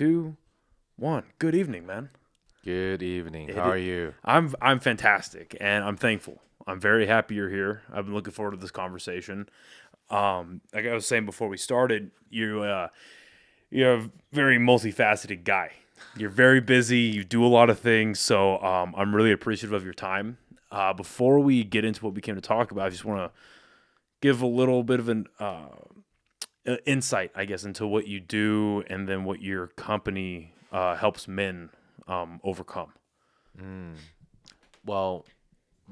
2, 1. Good evening, man. Good evening. How are you? I'm fantastic, and I'm thankful. I'm very happy you're here. I've been looking forward to this conversation. Like I was saying before we started, you're a very multifaceted guy. You're very busy. You do a lot of things, so I'm really appreciative of your time. Before we get into what we came to talk about, I just want to give a little bit of an insight, I guess, into what you do and then what your company helps men overcome. Well,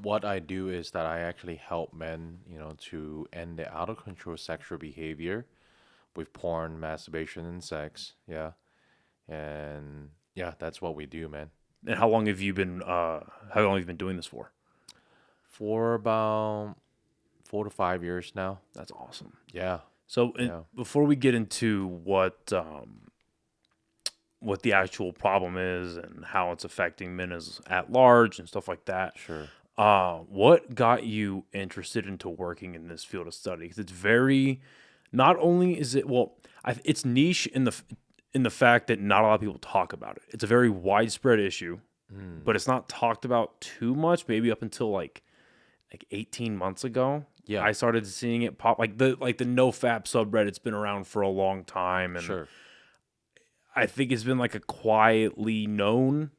what I do is that I actually help men, to end their out of control sexual behavior with porn, masturbation, and sex. Yeah. And yeah, that's what we do, man. And how long have you been doing this for? For about 4 to 5 years now. That's awesome. Yeah. So before we get into what the actual problem is and how it's affecting men as at large and stuff like that. Sure. What got you interested into working in this field of study? Because it's very, not only is it, it's niche in the fact that not a lot of people talk about it. It's a very widespread issue, but it's not talked about too much. Maybe up until like 18 months ago. Yeah. I started seeing it pop. Like the NoFap subreddit's been around for a long time, and Sure. I think it's been like a quietly known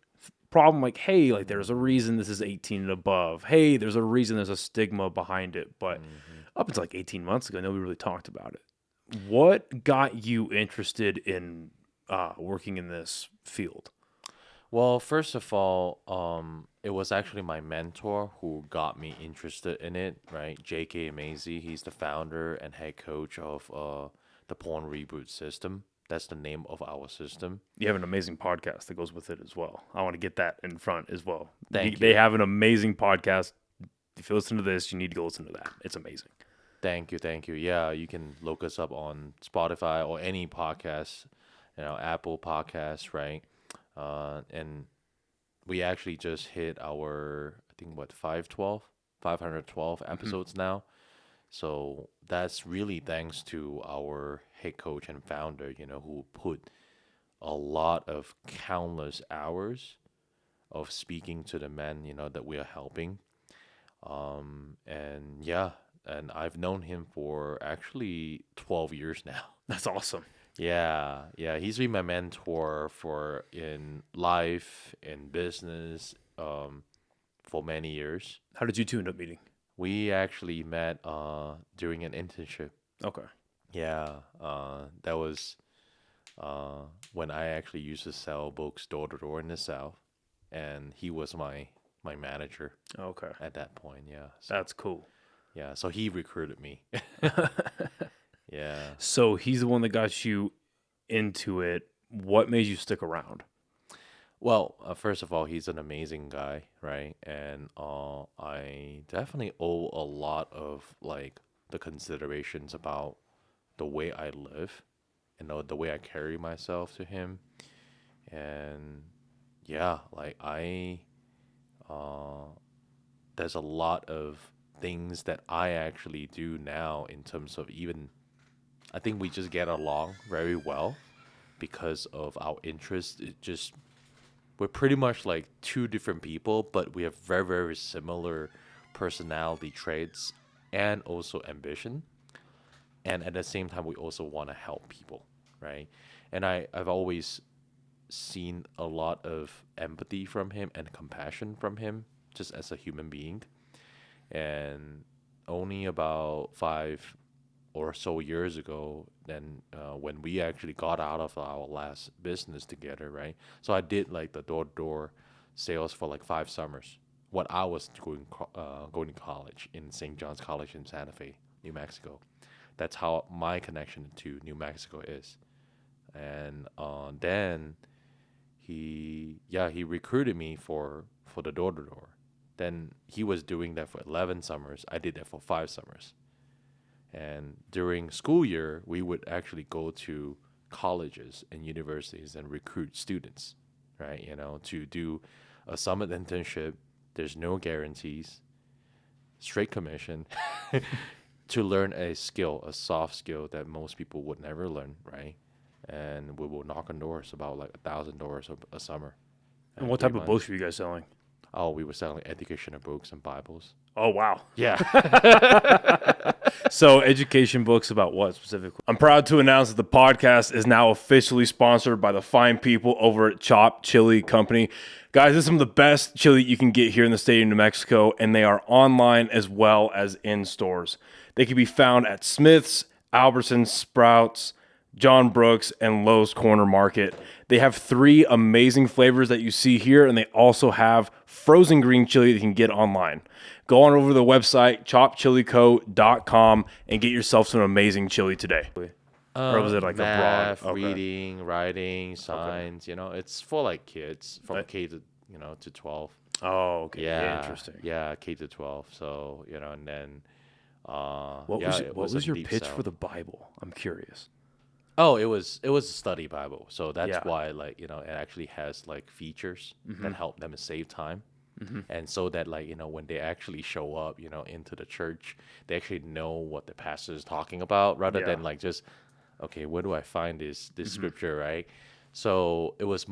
problem. Like, hey, like there's a reason this is 18 and above. Hey, there's a reason there's a stigma behind it. But up until like 18 months ago, nobody really talked about it. What got you interested in working in this field? Well, first of all, it was actually my mentor who got me interested in it, right? J.K. Mazy, he's the founder and head coach of the Porn Reboot system. That's the name of our system. You have an amazing podcast that goes with it as well. I want to get that in front as well. Thank you. They have an amazing podcast. If you listen to this, you need to go listen to that. It's amazing. Thank you. Yeah, you can look us up on Spotify or any podcast, Apple Podcasts, right? And we actually just hit our, I think, 512 episodes now. So that's really thanks to our head coach and founder, who put a lot of countless hours of speaking to the men, that we are helping. And I've known him for actually 12 years now. That's awesome. Yeah, he's been my mentor for in life, in business, for many years. How did you two end up meeting? We actually met during an internship. Okay. Yeah, that was when I actually used to sell books door to door in the South, and he was my manager. Okay. At that point, yeah. So, that's cool. Yeah, so he recruited me. Yeah. So he's the one that got you into it. What made you stick around? Well, first of all, he's an amazing guy, right? And I definitely owe a lot of the considerations about the way I live and the way I carry myself to him. And yeah, there's a lot of things that I actually do now in terms of even, I think we just get along very well because of our interests. We're pretty much like two different people, but we have very, very similar personality traits and also ambition. And at the same time, we also want to help people, right? And I've always seen a lot of empathy from him and compassion from him just as a human being. And only about 5 or so years ago, then when we actually got out of our last business together, right? So I did the door-to-door sales for 5 summers when I was going to college in St. John's College in Santa Fe, New Mexico. That's how my connection to New Mexico is. And then he recruited me for the door-to-door. Then he was doing that for 11 summers. I did that for 5 summers. And during school year, we would actually go to colleges and universities and recruit students, right? To do a summer internship. There's no guarantees, straight commission, to learn a skill, a soft skill that most people would never learn, right? and we will knock on doors, about like 1,000 doors a summer. And what 3 type of months. books were you guys selling? Oh, we were selling educational books and Bibles. Oh, wow. Yeah. So, education books about what specifically? I'm proud to announce that the podcast is now officially sponsored by the fine people over at Chop Chili Company. Guys, this is some of the best chili you can get here in the state of New Mexico, and they are online as well as in stores. They can be found at Smith's, Albertsons, Sprouts, John Brooks, and Lowe's Corner Market. They have 3 amazing flavors that you see here, and they also have frozen green chili that you can get online. Go on over to the website, chopchilico.com, and get yourself some amazing chili today. Or was it like math, a broad? Okay. reading, writing, science, it's for like kids from K to, to 12. Oh, okay. Yeah. Interesting. Yeah, K to 12. So, and then What was a your deep pitch sell. for the Bible? I'm curious. Oh, it was a study Bible. So that's Yeah. why it actually has like features that help them save time. And so that when they actually show up, into the church, they actually know what the pastor is talking about rather than just, okay, where do I find this scripture, right? So it was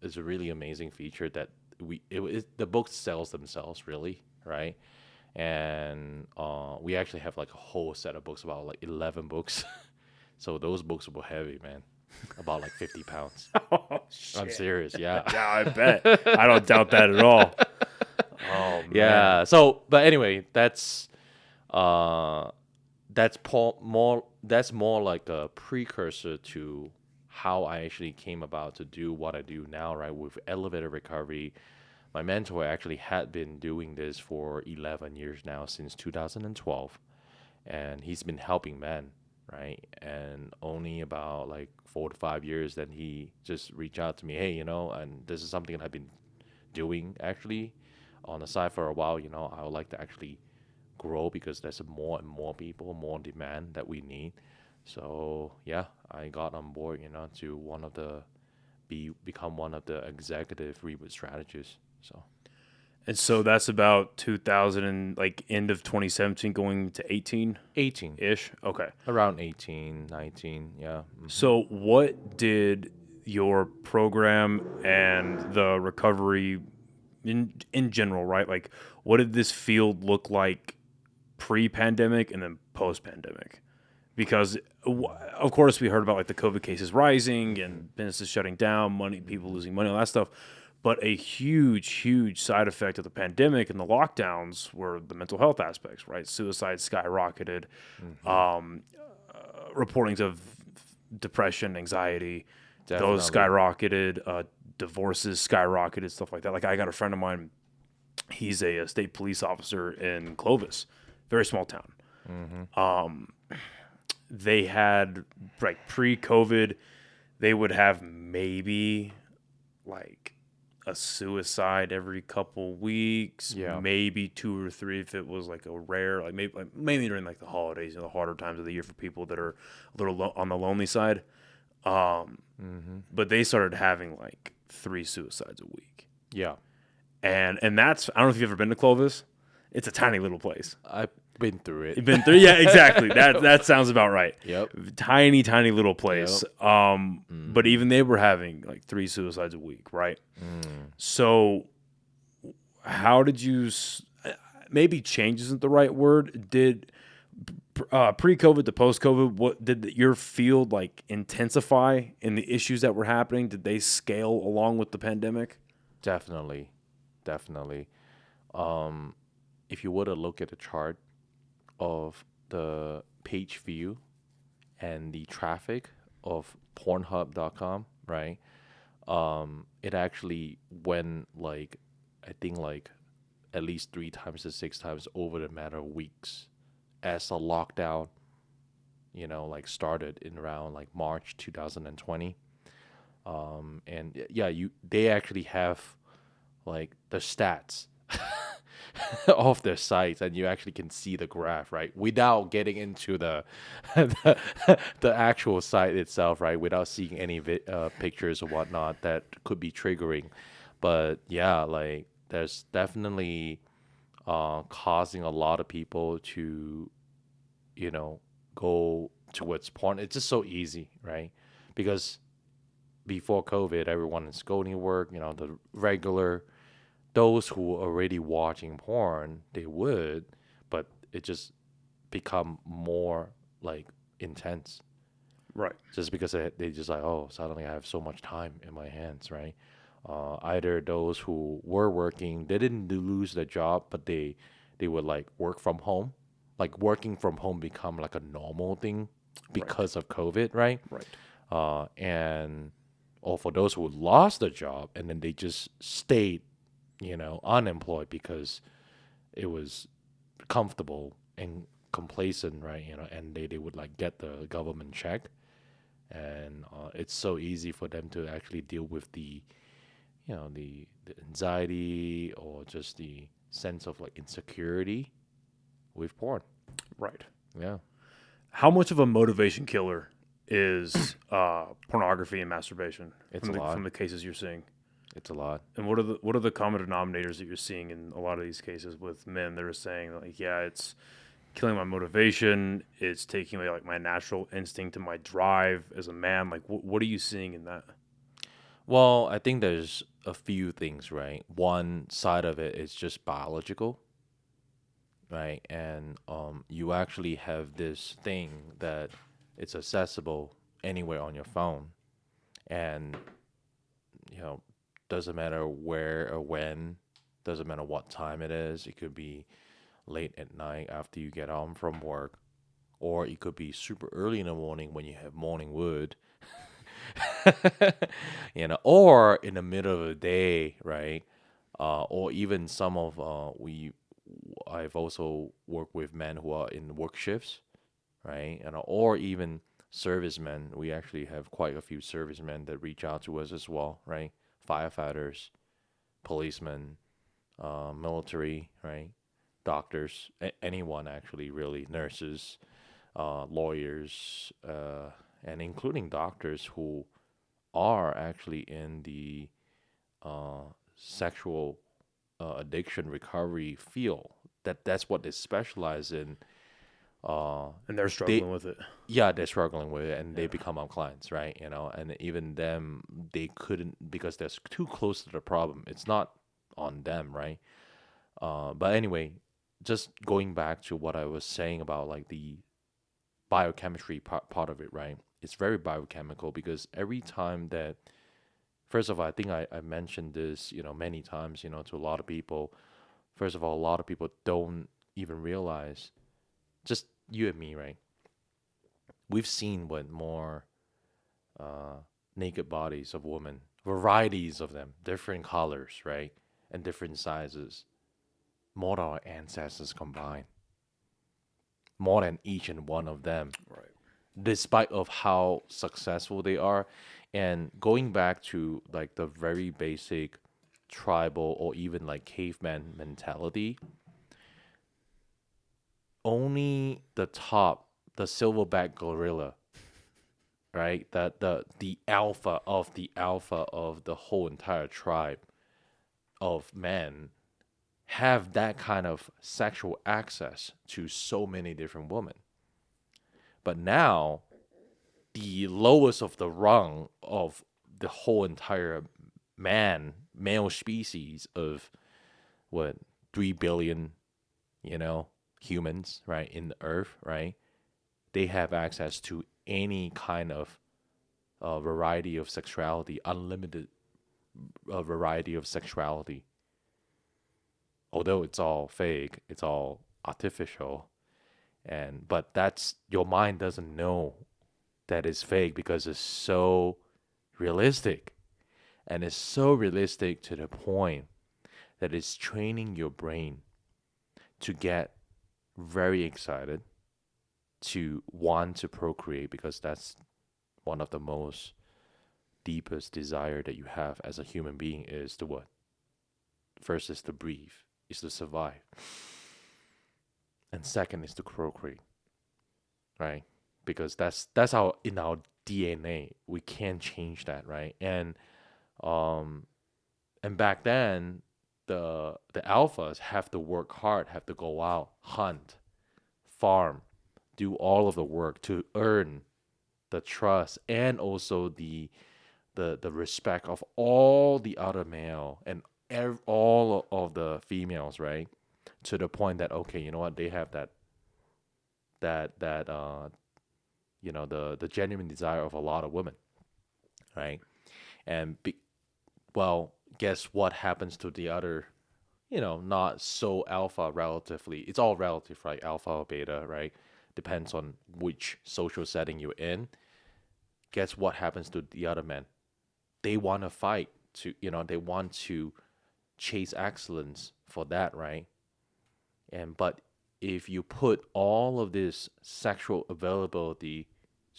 it's a really amazing feature that the book sells themselves really, right? And we actually have like a whole set of books, about like 11 books. So those books were heavy, man. About like 50 pounds. Oh, shit. I'm serious, yeah. Yeah, I bet. I don't doubt that at all. Oh, man. Yeah. So, but anyway, that's more like a precursor to how I actually came about to do what I do now, right? With elevator recovery. My mentor actually had been doing this for 11 years now, since 2012, and he's been helping men, right? And only about like 4 to 5 years, then he just reached out to me, hey, and this is something that I've been doing actually on the side for a while. I would like to actually grow because there's more and more people, more demand that we need. So yeah, I got on board, to become one of the executive reboot strategists. So. And so that's about 2000 and like end of 2017 going to 18 18 ish. Okay. around 18, 19, yeah. So what did your program and the recovery in general, right? Like what did this field look like pre-pandemic and then post-pandemic? Because of course we heard about like the COVID cases rising and businesses shutting down, people losing money, all that stuff. But a huge side effect of the pandemic and the lockdowns were the mental health aspects, right? Suicide skyrocketed, reportings of depression, anxiety, those skyrocketed, divorces skyrocketed, stuff like that. Like I got a friend of mine, he's a state police officer in Clovis, very small town. They had, like pre-COVID, they would have maybe like a suicide every couple weeks, maybe 2 or 3 if it was like a rare, like maybe like mainly during like the holidays, the harder times of the year for people that are a little on the lonely side. But they started having like 3 suicides a week. Yeah. And that's, I don't know if you've ever been to Clovis. It's a tiny little place. I've been through it. You've been through, yeah, exactly. That sounds about right. Yep. Tiny little place. But even they were having like 3 suicides a week, right? So how did you, maybe change isn't the right word, did pre-COVID to post-COVID, what did your field like intensify in the issues that were happening? Did they scale along with the pandemic? Definitely. If you were to look at a chart of the page view and the traffic of pornhub.com, right? It actually went like, I think like at least 3 times to 6 times over the matter of weeks as the lockdown, like started in around like March 2020. And yeah, they actually have like the stats off their sites, and you actually can see the graph, right? Without getting into the the actual site itself, right? Without seeing any pictures or whatnot that could be triggering. But yeah, like there's definitely causing a lot of people to, go towards porn. It's just so easy, right? because before COVID, everyone is going to work, the regular, those who are already watching porn, they would, but it just become more like intense Right. just because they just like, oh, suddenly I have so much time in my hands, right? Either those who were working, they didn't lose their job, but they would like work from home. Like working from home become like a normal thing Right. because of COVID, right? Right. And or for those who lost their job and then they just stayed, unemployed because it was comfortable and complacent, right? And they would like get the government check, and it's so easy for them to actually deal with the anxiety or just the sense of like insecurity with porn. Right. Yeah, How much of a motivation killer is pornography and masturbation it's a lot. from the cases you're seeing? It's a lot. And what are the common denominators that you're seeing in a lot of these cases with men that are saying like, yeah, it's killing my motivation, it's taking away like my natural instinct and my drive as a man. Like, what are you seeing in that? Well, I think there's a few things, right? One side of it is just biological, right? And you actually have this thing that it's accessible anywhere on your phone, and you know, doesn't matter where or when, doesn't matter what time it is. It could be late at night after you get home from work, or it could be super early in the morning when you have morning wood, or in the middle of the day, right? Or even some of I've also worked with men who are in work shifts, right? And or even servicemen. We actually have quite a few servicemen that reach out to us as well, right? Firefighters, policemen, military, right? Doctors, anyone actually, really, nurses, lawyers, and including doctors who are actually in the uh, sexual addiction recovery field. That's what they specialize in. And they're They struggling with it. Yeah, they're struggling with it, and they Yeah. become our clients, right? And even them, they couldn't because they're too close to the problem. It's not on them, right? But anyway, just going back to what I was saying about like the biochemistry part of it, right? It's very biochemical because every time that, first of all, I think I mentioned this, many times, to a lot of people. First of all, a lot of people don't even realize, just you and me, right? We've seen what more uh, naked bodies of women, varieties of them, different colors, right? And different sizes, more than our ancestors combined, more than each and one of them, Right. despite of how successful they are. And going back to like the very basic tribal or even like caveman mentality, only the silverback gorilla, right? That the alpha of the whole entire tribe of men have that kind of sexual access to so many different women. But now the lowest of the rung of the whole entire male species of what 3 billion, you know, humans, right, in the earth, right? They have access to any kind of variety of sexuality, unlimited variety of sexuality. Although it's all fake, it's all artificial, but that's your mind doesn't know that it's fake because it's so realistic, and it's so realistic to the point that it's training your brain to get very excited to want to procreate because that's one of the most deepest desire that you have as a human being is to what? First is to breathe, is to survive. And second is to procreate, right? Because that's our in our DNA. We can't change that, right? Um and back then the alphas have to work hard, have to go out, hunt, farm, do all of the work to earn the trust, and also the respect of all the other male and all of the females, right? To the point that, okay, you know what, they have that the genuine desire of a lot of women, right? And well, guess what happens to the other, not so alpha relatively. It's all relative, right? Alpha or beta, right? Depends on which social setting you're in. Guess what happens to the other men? They want to fight they want to chase excellence for that, right? But if you put all of this sexual availability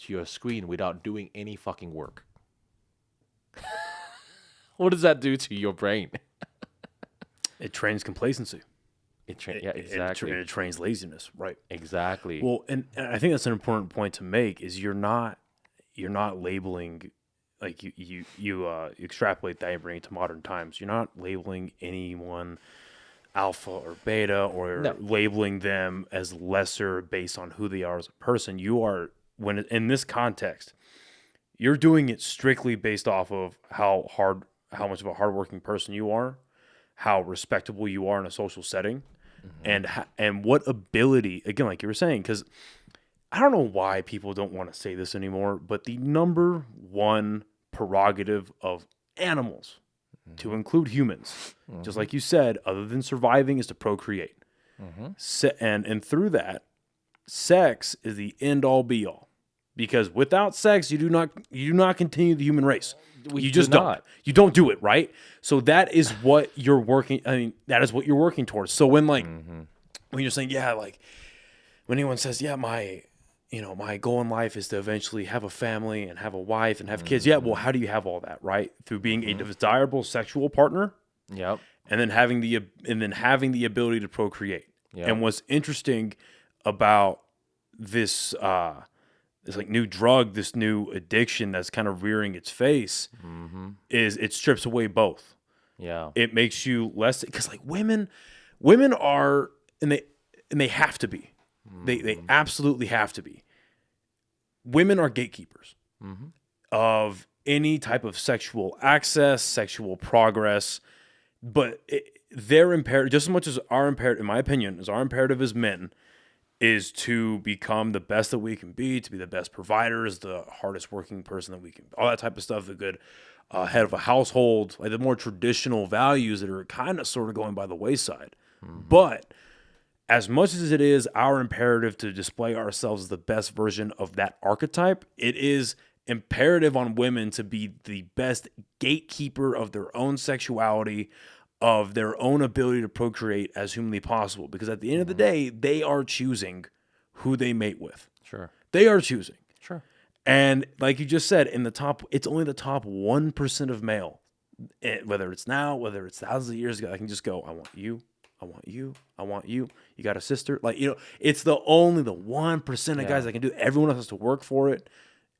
to your screen without doing any fucking work, what does that do to your brain? It trains complacency. Yeah, exactly. It trains laziness, right? Exactly. Well, and I think that's an important point to make is you're not labeling, like you extrapolate that and bring it to modern times. You're not labeling anyone alpha or beta or labeling them as lesser based on who they are as a person. You are, when in this context, you're doing it strictly based off of how much of a hardworking person you are, how respectable you are in a social setting, and what ability, again, like you were saying, because I don't know why people don't want to say this anymore, but the number one prerogative of animals, to include humans, just like you said, other than surviving, is to procreate. And through that, sex is the end all be all, because without sex, you do not continue the human race. You just don't. You don't do it, right? So that is what you're working. I mean, that is what you're working towards. So when when you're saying, yeah, like when anyone says, yeah, my goal in life is to eventually have a family and have a wife and have kids. Yeah, well, how do you have all that, right? Through being a desirable sexual partner. Yep. And then having the ability to procreate. Yep. And what's interesting about this like new drug, this new addiction that's kind of rearing its face, is it strips away both. Yeah. It makes you less, because like women are, and they have to be. They absolutely have to be. Women are gatekeepers of any type of sexual access, sexual progress, but their imperative, just as much as our imperative, in my opinion, as our imperative as men, is to become the best that we can be, to be the best providers, the hardest working person that we can, all that type of stuff, the good head of a household, like the more traditional values that are kind of sort of going by the wayside. But as much as it is our imperative to display ourselves as the best version of that archetype, it is imperative on women to be the best gatekeeper of their own sexuality, of their own ability to procreate as humanly possible. Because at the end of the day, they are choosing who they mate with. Sure. They are choosing. Sure. And like you just said, it's only the top 1% of male, whether it's now, whether it's thousands of years ago, I can just go, I want you. I want you. I want you. You got a sister. Like, it's only the 1% of guys that can do it. Everyone else has to work for it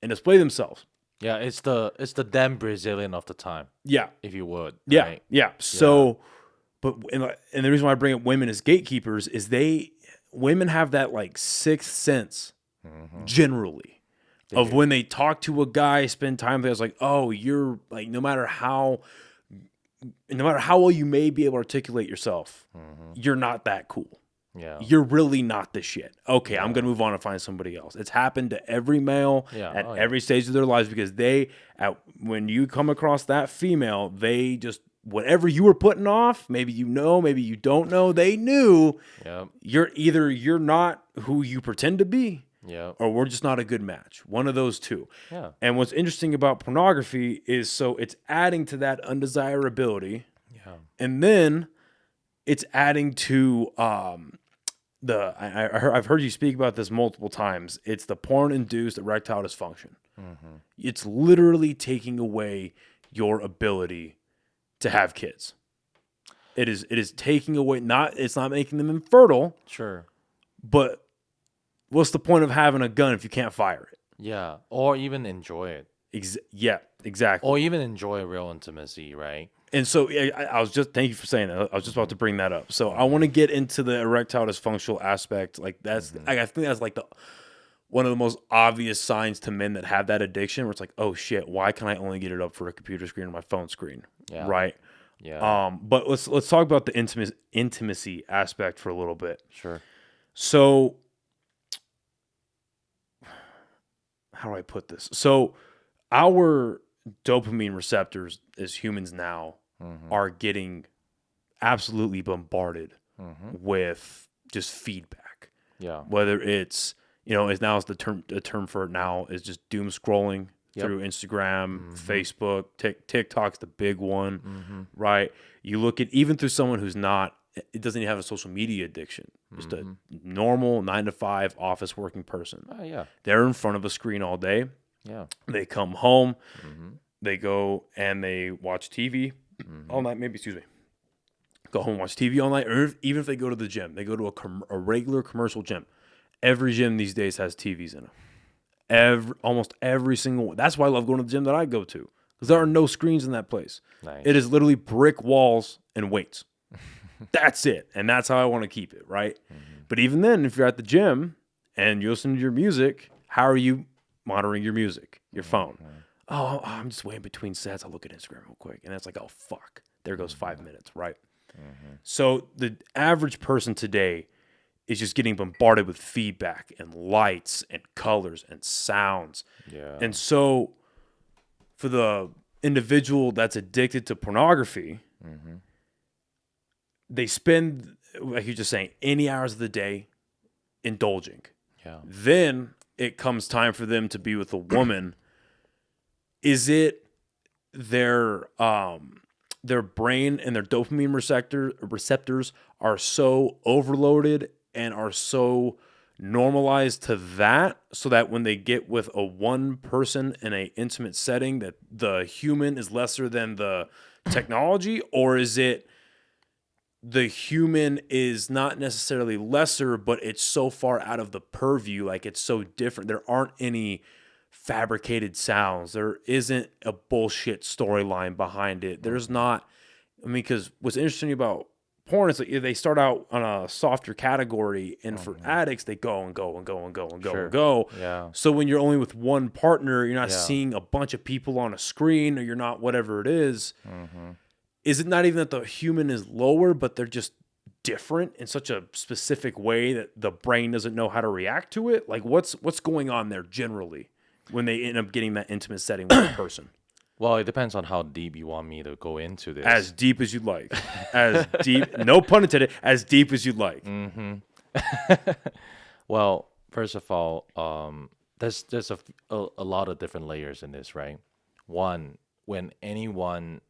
and display themselves. Yeah, it's the damn Brazilian of the time. Yeah. If you would. Yeah. Right? Yeah. So, but, and the reason why I bring up women as gatekeepers is women have that like sixth sense generally of when they talk to a guy, spend time with, it's like, oh, you're like, no matter how well you may be able to articulate yourself, you're not that cool. Yeah. You're really not the shit. Okay, I'm going to move on and find somebody else. It's happened to every male at every stage of their lives, because when you come across that female, they just, whatever you were putting off, maybe maybe you don't know, they knew you're not who you pretend to be, or we're just not a good match. One of those two. Yeah. And what's interesting about pornography is, so it's adding to that undesirability, and then it's adding to I've heard you speak about this multiple times. It's the porn-induced erectile dysfunction. It's literally taking away your ability to have kids. It is taking away, it's not making them infertile. Sure. But what's the point of having a gun if you can't fire it? Yeah. Or even enjoy it. Yeah, exactly. Or even enjoy real intimacy, right? And so thank you for saying that. I was just about to bring that up. So I want to get into the erectile dysfunctional aspect. Like I think that's like one of the most obvious signs to men that have that addiction, where it's like, oh shit, why can I only get it up for a computer screen or my phone screen? Yeah. Right. Yeah. But let's talk about the intimacy aspect for a little bit. Sure. So, how do I put this? So, our dopamine receptors as humans now are getting absolutely bombarded with just feedback. Yeah. Whether it's, it's the term for it now is just doom scrolling through Instagram, Facebook, TikTok's the big one, right? You look at even through someone who's it doesn't even have a social media addiction, just a normal 9-to-5 office working person. Yeah. They're in front of a screen all day. Yeah. They come home, they go and they watch TV all night, go home and watch TV all night, or even if they go to the gym, they go to a regular commercial gym. Every gym these days has TVs in them. Almost every single one. That's why I love going to the gym that I go to, because there are no screens in that place. Nice. It is literally brick walls and weights. That's it. And that's how I want to keep it, right? But even then, if you're at the gym and you listen to your music, how are you monitoring your music? Your phone. Oh, I'm just waiting between sets. I'll look at Instagram real quick. And it's like, oh, fuck. There goes 5 minutes, right? So the average person today is just getting bombarded with feedback and lights and colors and sounds. Yeah. And so for the individual that's addicted to pornography, they spend, like you're just saying, any hours of the day indulging. Yeah. Then it comes time for them to be with a woman. Is it their brain and their dopamine receptors are so overloaded and are so normalized to that, so that when they get with a one person in an intimate setting, that the human is lesser than the technology? Or is it the human is not necessarily lesser, but it's so far out of the purview, like it's so different. There aren't any fabricated sounds. There isn't a bullshit storyline behind it. There's not, because what's interesting about porn is like they start out on a softer category, and for addicts, they go and go and go and go and go and go. Yeah. So when you're only with one partner, you're not seeing a bunch of people on a screen, or you're not whatever it is. Is it not even that the human is lower, but they're just different in such a specific way that the brain doesn't know how to react to it? Like what's going on there generally when they end up getting that intimate setting with a person? Well, it depends on how deep you want me to go into this. As deep as you'd like. As deep, no pun intended, as deep as you'd like. Well, first of all, there's a lot of different layers in this, right? One, when anyone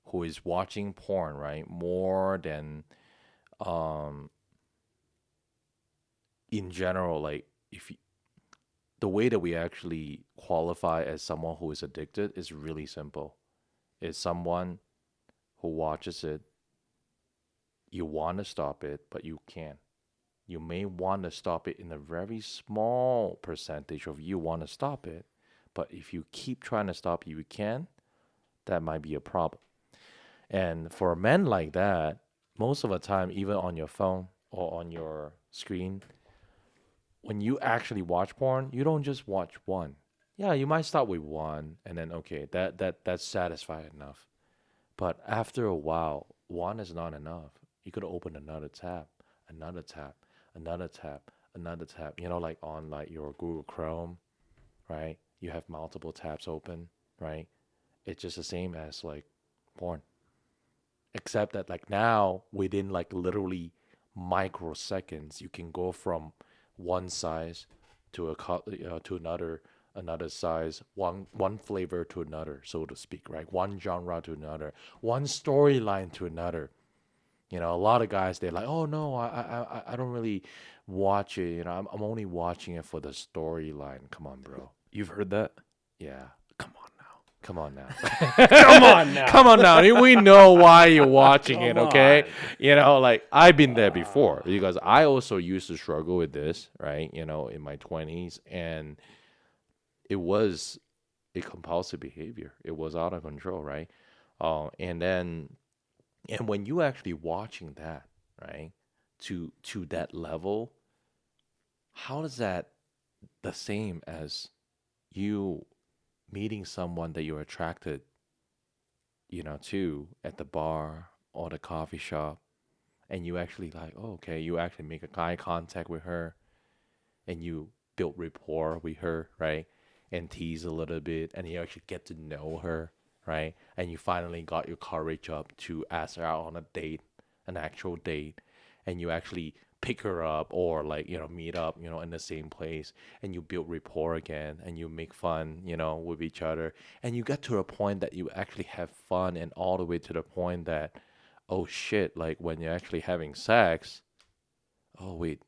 who is watching porn, right, more than in general, like the way that we actually qualify as someone who is addicted is really simple. It's someone who watches it. You want to stop it, but you can't. You may want to stop it in a very small percentage of you want to stop it, but if you keep trying to stop it, you can. That might be a problem. And for men like that, most of the time, even on your phone or on your screen, when you actually watch porn, you don't just watch one. Yeah, you might start with one, and then okay, that's satisfied enough. But after a while, one is not enough. You could open another tab, another tab, another tab, another tab. Like on like your Google Chrome, right? You have multiple tabs open, right? It's just the same as like porn. Except that like now within like literally microseconds, you can go from one size to to another size, one flavor to another, so to speak, right? One genre to another, one storyline to another. A lot of guys, they're like, oh no, I don't really watch it. I'm only watching it for the storyline. Come on, bro. You've heard that? Yeah. Come on now. Come on now. Come on now. Come on now. We know why you're watching it, Come okay? on. Like I've been there before because I also used to struggle with this, right? In my 20s, and it was a compulsive behavior. It was out of control, right? And when you actually watching that, right, to that level, how does that the same as you meeting someone that you're attracted, to at the bar or the coffee shop, and you actually like, oh, okay, you actually make a eye contact with her, and you build rapport with her, right? And tease a little bit, and you actually get to know her, right? And you finally got your courage up to ask her out on a date, an actual date, and you actually pick her up or like, meet up, in the same place, and you build rapport again, and you make fun, with each other, and you get to a point that you actually have fun, and all the way to the point that, oh shit, like when you're actually having sex, oh wait,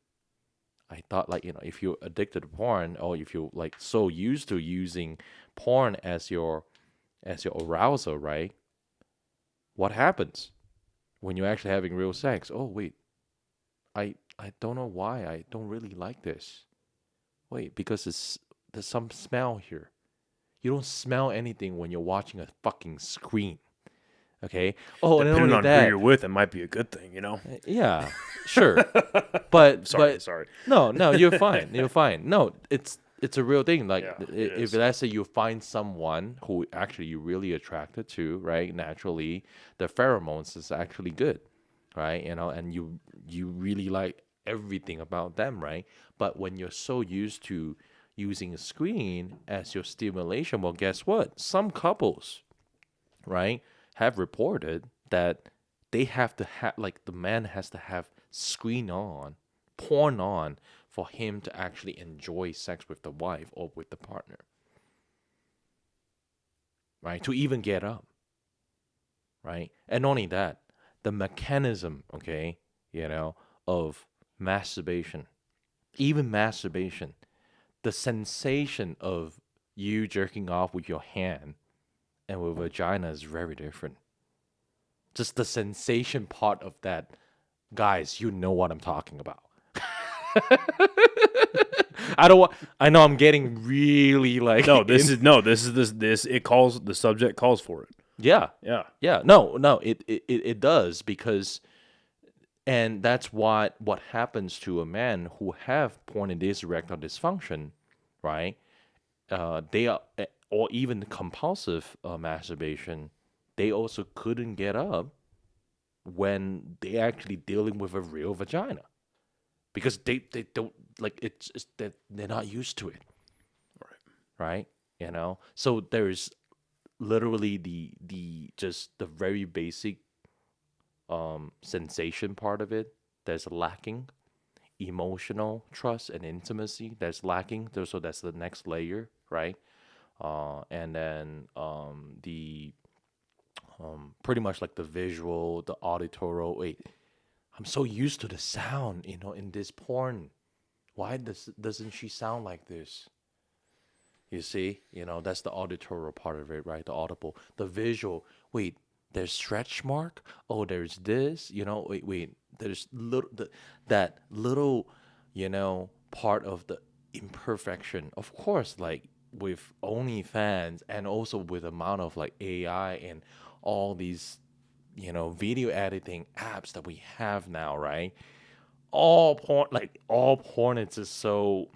I thought like, if you're addicted to porn, or if you're like so used to using porn as your arousal, right? What happens when you're actually having real sex? Oh wait, I don't know why I don't really like this. Wait, because there's some smell here. You don't smell anything when you're watching a fucking screen. Okay. Oh, and not Depending only on who that, you're with, it might be a good thing, you know? yeah, sure. But Sorry. no, you're fine. You're fine. No, it's a real thing. Like Yeah, it if is. let's say you find someone who actually you're really attracted to, right? Naturally, the pheromones is actually good, right? And you really like everything about them, right? But when you're so used to using a screen as your stimulation, well, guess what? Some couples, right, have reported that they have to have, like, the man has to have screen on, porn on, for him to actually enjoy sex with the wife or with the partner, right? To even get up, right? And not only that, the mechanism, okay, of masturbation, even masturbation, the sensation of you jerking off with your hand and with vagina is very different. Just the sensation part of that, guys, you know what I'm talking about. I don't want. I know I'm getting really like. No, the subject calls for it. Yeah, Yeah. yeah. No. It does, because, and that's what happens to a man who have porn-induced erectile dysfunction, right? They are, or even compulsive masturbation. They also couldn't get up when they actually dealing with a real vagina, because they don't like, it's that they're not used to it, right? So there's literally the just the very basic sensation part of it. There's lacking emotional trust and intimacy. There's lacking there, so that's the next layer, right? And then the pretty much like the visual, the auditory. Wait, I'm so used to the sound, in this porn. Why doesn't she sound like this? You see, that's the auditory part of it, right? The audible, the visual. Wait, there's stretch mark. Oh, there's this. Wait. There's that little, part of the imperfection. Of course, like with OnlyFans, and also with amount of like AI and all these, video editing apps that we have now, right? All porn, it's just so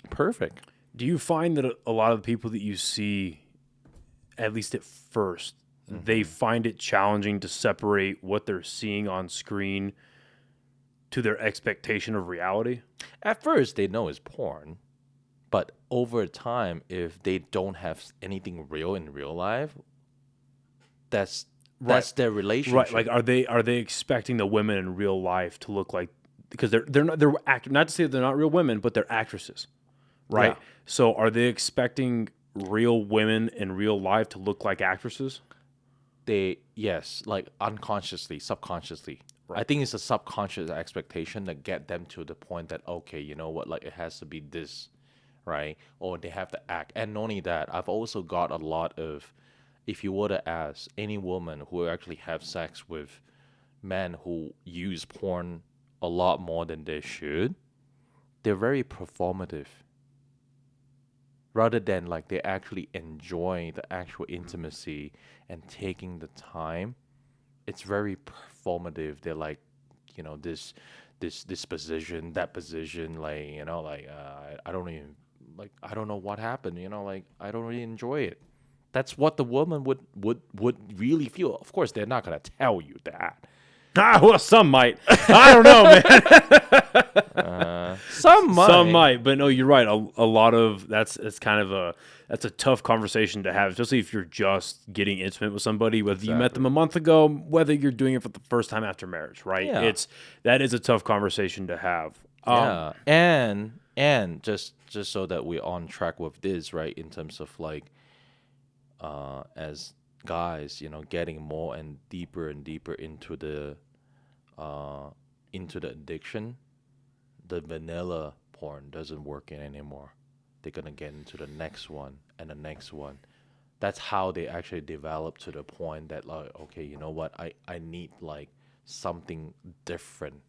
perfect. Do you find that a lot of the people that you see, at least at first, they find it challenging to separate what they're seeing on screen to their expectation of reality? At first, they know it's porn, but over time, if they don't have anything real in real life, that's their relationship. Right. Like, are they expecting the women in real life to look like, because they're not to say they're not real women, but they're actresses, right? Yeah. So are they expecting real women in real life to look like actresses? Yes, like unconsciously, subconsciously. Right. I think it's a subconscious expectation that get them to the point that, okay, you know what, like it has to be this, right? Or they have to act. And not only that, I've also got a lot of, if you were to ask any woman who actually have sex with men who use porn a lot more than they should, they're very performative, rather than like they actually enjoy the actual intimacy and taking the time. It's very performative. They're like, this position, that position, like, like I don't even like I don't know what happened. Like I don't really enjoy it. That's what the woman would really feel. Of course, they're not gonna tell you that. Well, some might. I don't know, man. Some might. Some might, but no, you're right. A lot of it's kind of that's a tough conversation to have, especially if you're just getting intimate with somebody, whether you met them a month ago, whether you're doing it for the first time after marriage, right? Yeah. That is a tough conversation to have. Yeah, and just so that we're on track with this, right? In terms of like, as guys, getting more and deeper into the addiction, the vanilla porn doesn't work in anymore. They're gonna get into the next one and the next one. That's how they actually develop to the point that like, okay, you know what? I need like something different,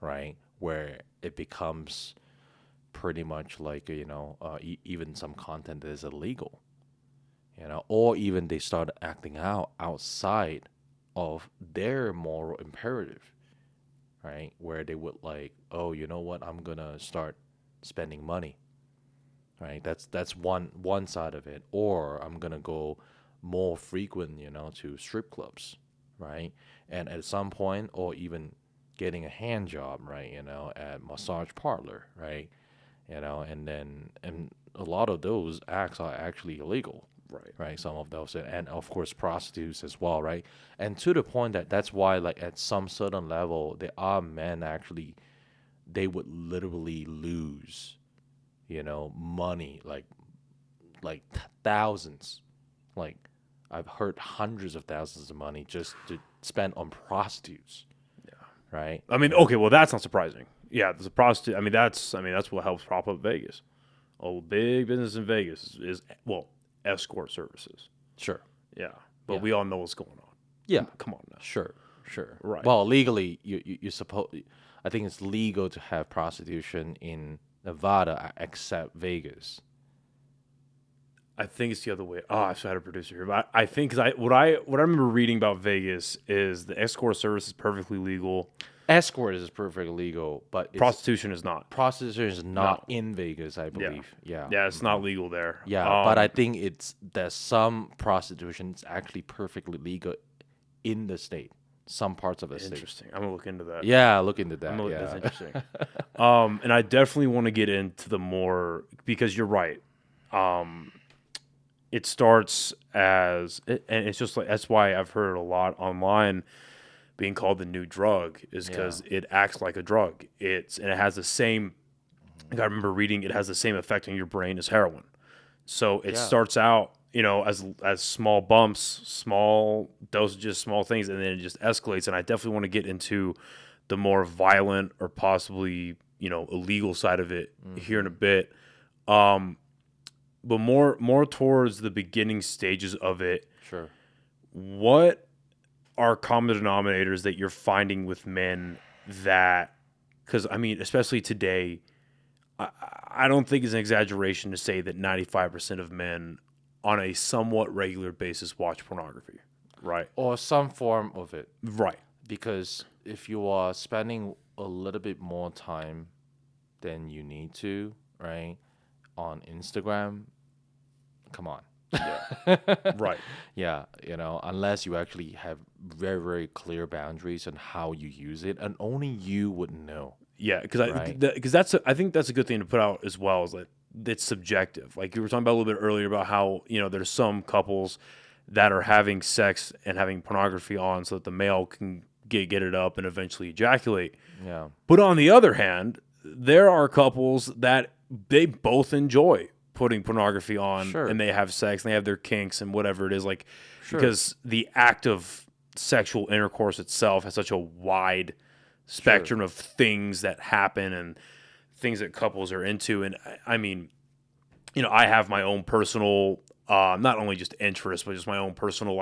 right? Where it becomes pretty much like even some content that is illegal, or even they start acting out outside of their moral imperative, right? Where they would like, oh, you know what? I'm gonna start spending money, right? That's one side of it. Or I'm gonna go more frequent, to strip clubs, right? And at some point, or even getting a hand job, right? At massage parlor, right? And a lot of those acts are actually illegal. Right. Some of those, and of course prostitutes as well, right? And to the point that's why, like at some certain level, there are men actually, they would literally lose, money, like thousands, like I've heard hundreds of thousands of money just to spend on prostitutes. Yeah. Right. I mean, okay, well that's not surprising. Yeah, there's a prostitute. I mean, that's what helps prop up Vegas. Oh, big business in Vegas is escort services. Sure. Yeah. But we all know what's going on. Yeah. Come on now. Sure. Right. Well, legally, you suppose, I think it's legal to have prostitution in Nevada except Vegas. I think it's the other way. Oh, I should have a producer here, but I think what I remember reading about Vegas is the escort service is perfectly legal. Escort is perfectly legal, but prostitution is not. Prostitution is not in Vegas, I believe. Yeah, it's not legal there. Yeah, but I think there's some prostitution is actually perfectly legal in the state. Some parts of the state. Interesting. I'm gonna look into that. Yeah, look into that. That's interesting. And I definitely want to get into the more, because you're right. It starts and it's just like, that's why I've heard a lot online being called the new drug, is because it acts like a drug. And it has the same. I remember reading it has the same effect on your brain as heroin. So it starts out, as small bumps, small dosages, small things, and then it just escalates. And I definitely want to get into the more violent or possibly, illegal side of it here in a bit. But more towards the beginning stages of it. Sure. What are common denominators that you're finding with men that, because I mean, especially today, I don't think it's an exaggeration to say that 95% of men on a somewhat regular basis watch pornography, right? Or some form of it. Right. Because if you are spending a little bit more time than you need to, right, on Instagram, come on. Yeah. Right. Yeah, unless you actually have very, very clear boundaries on how you use it, and only you would know. Yeah, because I think that's a good thing to put out as well, is that it's subjective. Like you were talking about a little bit earlier about how, there's some couples that are having sex and having pornography on so that the male can get it up and eventually ejaculate. Yeah. But on the other hand, there are couples that they both enjoy putting pornography on, and they have sex and they have their kinks and whatever it is, like, because the act of sexual intercourse itself has such a wide spectrum of things that happen and things that couples are into. And I mean, I have my own personal, not only just interest, but just my own personal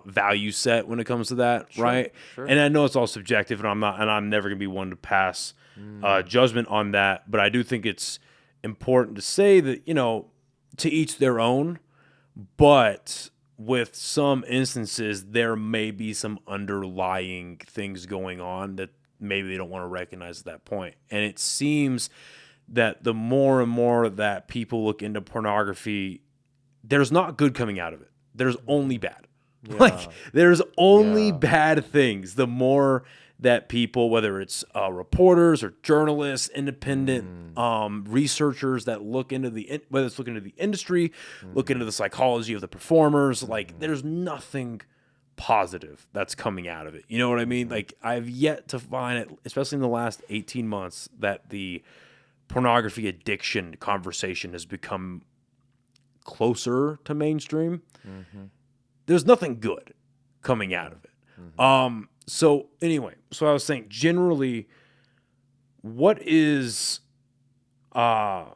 value set when it comes to that, right? Sure. And I know it's all subjective, and I'm never gonna be one to pass judgment on that. But I do think it's important to say that, to each their own, but with some instances, there may be some underlying things going on that maybe they don't want to recognize at that point. And it seems that the more and more that people look into pornography, there's not good coming out of it. There's only bad. Yeah. Like, there's only Yeah. bad things. The more that people, whether it's reporters or journalists, independent researchers that look into whether it's looking into the industry, look into the psychology of the performers, like, there's nothing positive that's coming out of it. You know what I mean? Like, I've yet to find it, especially in the last 18 months, that the pornography addiction conversation has become closer to mainstream. There's nothing good coming out of it. So anyway, so I was saying, generally, what's the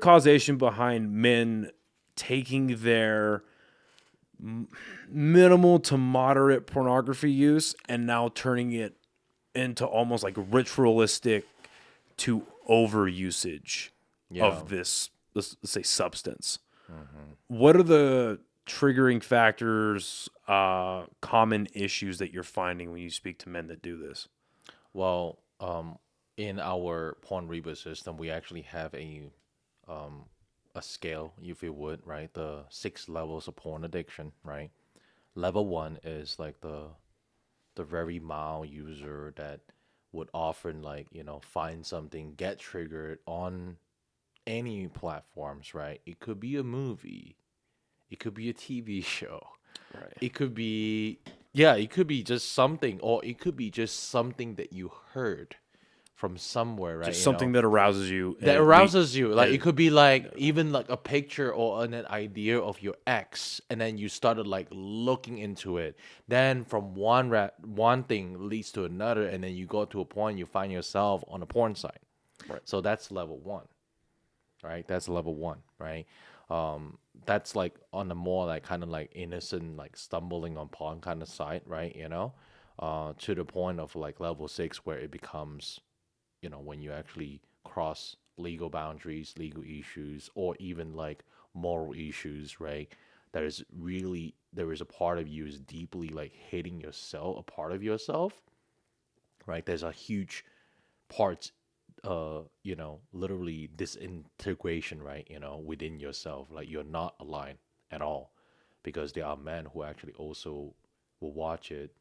causation behind men taking their minimal to moderate pornography use and now turning it into almost like ritualistic to over usage of this, let's say, substance? What are the triggering factors, common issues that you're finding when you speak to men that do this? Well, in our Porn Reboot system, we actually have a scale, if you would, right? The 6 levels of porn addiction, right? Level 1 is like the very mild user that would often, like, find something, get triggered on any platforms, right? It could be a movie, it could be a TV show, Right. it could be it could be just something, or it could be just something that you heard from somewhere, right? Just something that arouses you. That arouses you. Like, it could be like even like a picture or an idea of your ex, and then you started like looking into it. Then from one thing leads to another, and then you go to a point you find yourself on a porn site. Right. So that's level 1. Right? That's level 1, right? That's like on the more like kind of like innocent, like stumbling on porn kind of site, right? To the point of like level 6 where it becomes, when you actually cross legal boundaries, legal issues, or even like moral issues, right? There is a part of you is deeply like hating yourself, a part of yourself, right? There's a huge part, literally disintegration, right? Within yourself, like you're not aligned at all, because there are men who actually also will watch it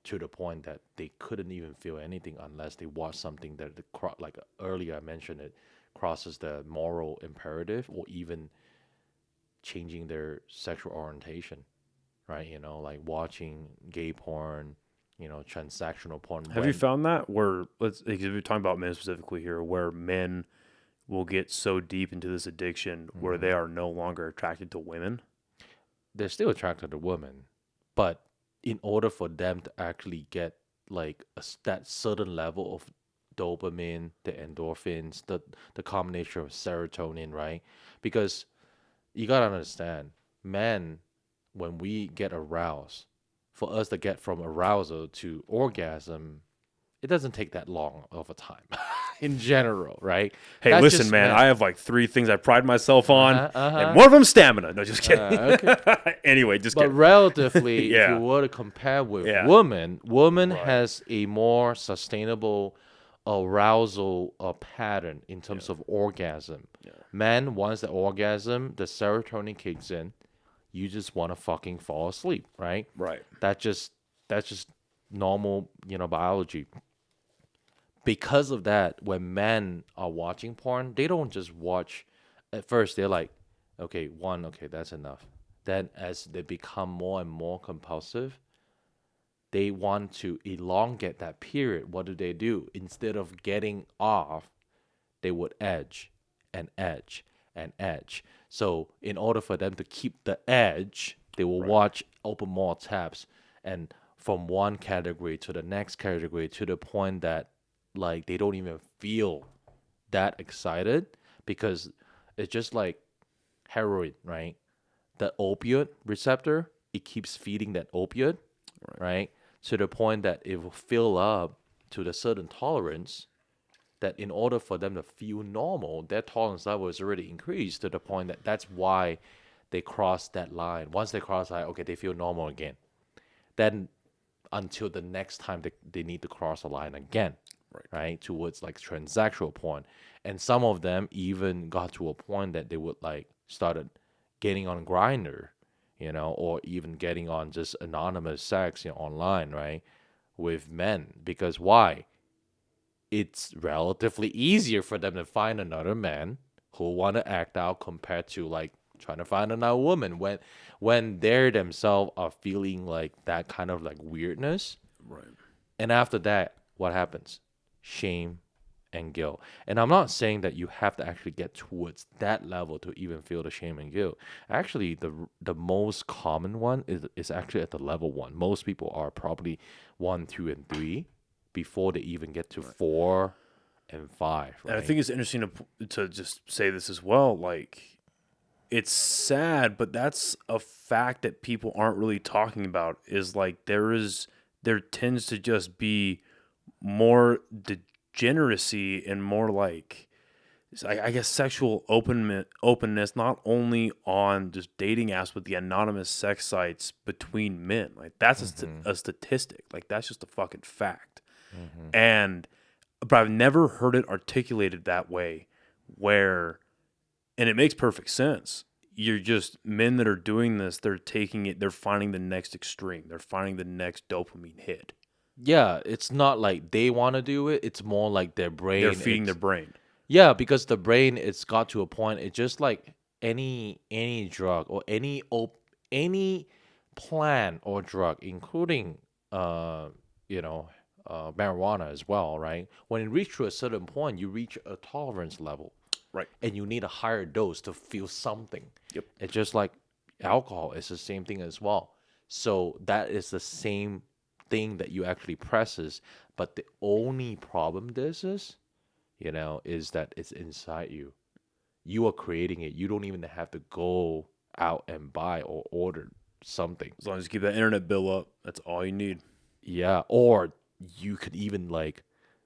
to the point that they couldn't even feel anything unless they watch something that, like earlier I mentioned, it crosses the moral imperative, or even changing their sexual orientation, right? Like watching gay porn, transactional porn. Have you found that where, if you're talking about men specifically here, where men will get so deep into this addiction where they are no longer attracted to women? They're still attracted to women, but in order for them to actually get like that certain level of dopamine, the endorphins, the combination of serotonin, right? Because you gotta understand, men, when we get aroused, for us to get from arousal to orgasm, it doesn't take that long of a time in general, right? Hey, That's listen, just man, men. I have like 3 things I pride myself on, Uh-huh. and one of them's stamina. No, just kidding. Okay. Anyway, just But kidding. relatively, if Yeah. you were to compare with Yeah. woman Right. has a more sustainable arousal pattern in terms of orgasm. Yeah. Men, once the orgasm, the serotonin kicks in, you just want to fucking fall asleep, right? Right. That's just normal, biology. Because of that, when men are watching porn, they don't just watch. At first, they're like, okay, that's enough. Then, as they become more and more compulsive, they want to elongate that period. What do? Instead of getting off, they would edge and edge and edge. So, in order for them to keep the edge, they will watch, open more tabs, and from one category to the next category, to the point that like they don't even feel that excited, because it's just like heroin, right? The opioid receptor, it keeps feeding that opioid, right? To the point that it will fill up to the certain tolerance, that in order for them to feel normal, their tolerance level is already increased to the point that that's why they cross that line. Once they cross that line, okay, they feel normal again. Then until the next time they need to cross a line again. right? Towards like transactional porn. And some of them even got to a point that they would like started getting on Grindr, or even getting on just anonymous sex, online, right? With men. Because why? It's relatively easier for them to find another man who want to act out compared to like trying to find another woman when they themselves are feeling like that kind of like weirdness. Right. And after that, what happens? Shame and guilt. And I'm not saying that you have to actually get towards that level to even feel the shame and guilt. Actually, the most common one is actually at the level 1. Most people are probably 1, 2, and 3 before they even get to 4 and 5. Right? And I think it's interesting to just say this as well. Like, it's sad, but that's a fact that people aren't really talking about. Is like there tends to just be more degeneracy and more like, I guess, sexual openness, not only on just dating apps, but the anonymous sex sites between men. Like, that's a statistic. Like, that's just a fucking fact. But I've never heard it articulated that way, and it makes perfect sense. You're just men that are doing this. They're taking it. They're finding the next extreme. They're finding the next dopamine hit. Yeah, it's not like they want to do it. It's more like their brain. They're feeding their brain. Yeah, because the brain, it's got to a point. It's just like any drug or any plant or drug, including marijuana as well, right? When it reaches to a certain point, you reach a tolerance level. Right. And you need a higher dose to feel something. Yep. It's just like alcohol. It's the same thing as well. So that is the same thing that you actually presses. But the only problem is that it's inside you. You are creating it. You don't even have to go out and buy or order something. As long as you keep that internet bill up, that's all you need. Yeah. Or you could even like,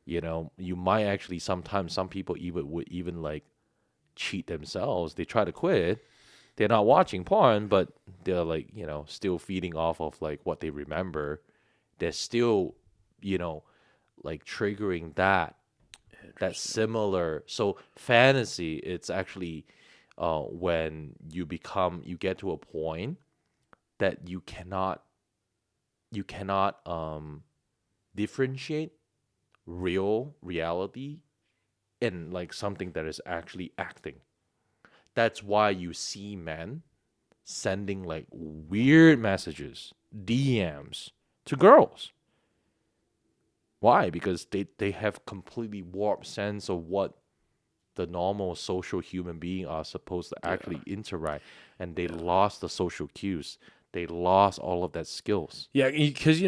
you might actually sometimes some people would even like cheat themselves. They try to quit. They're not watching porn, but they're like, still feeding off of like what they remember. They're still, like triggering that similar. So fantasy, it's actually when you get to a point that you cannot differentiate reality and like something that is actually acting. That's why you see men sending like weird messages, DMs to girls. Why? Because they have completely warped sense of what the normal social human being are supposed to actually interact, and they lost the social cues. They lost all of that skills. Yeah, because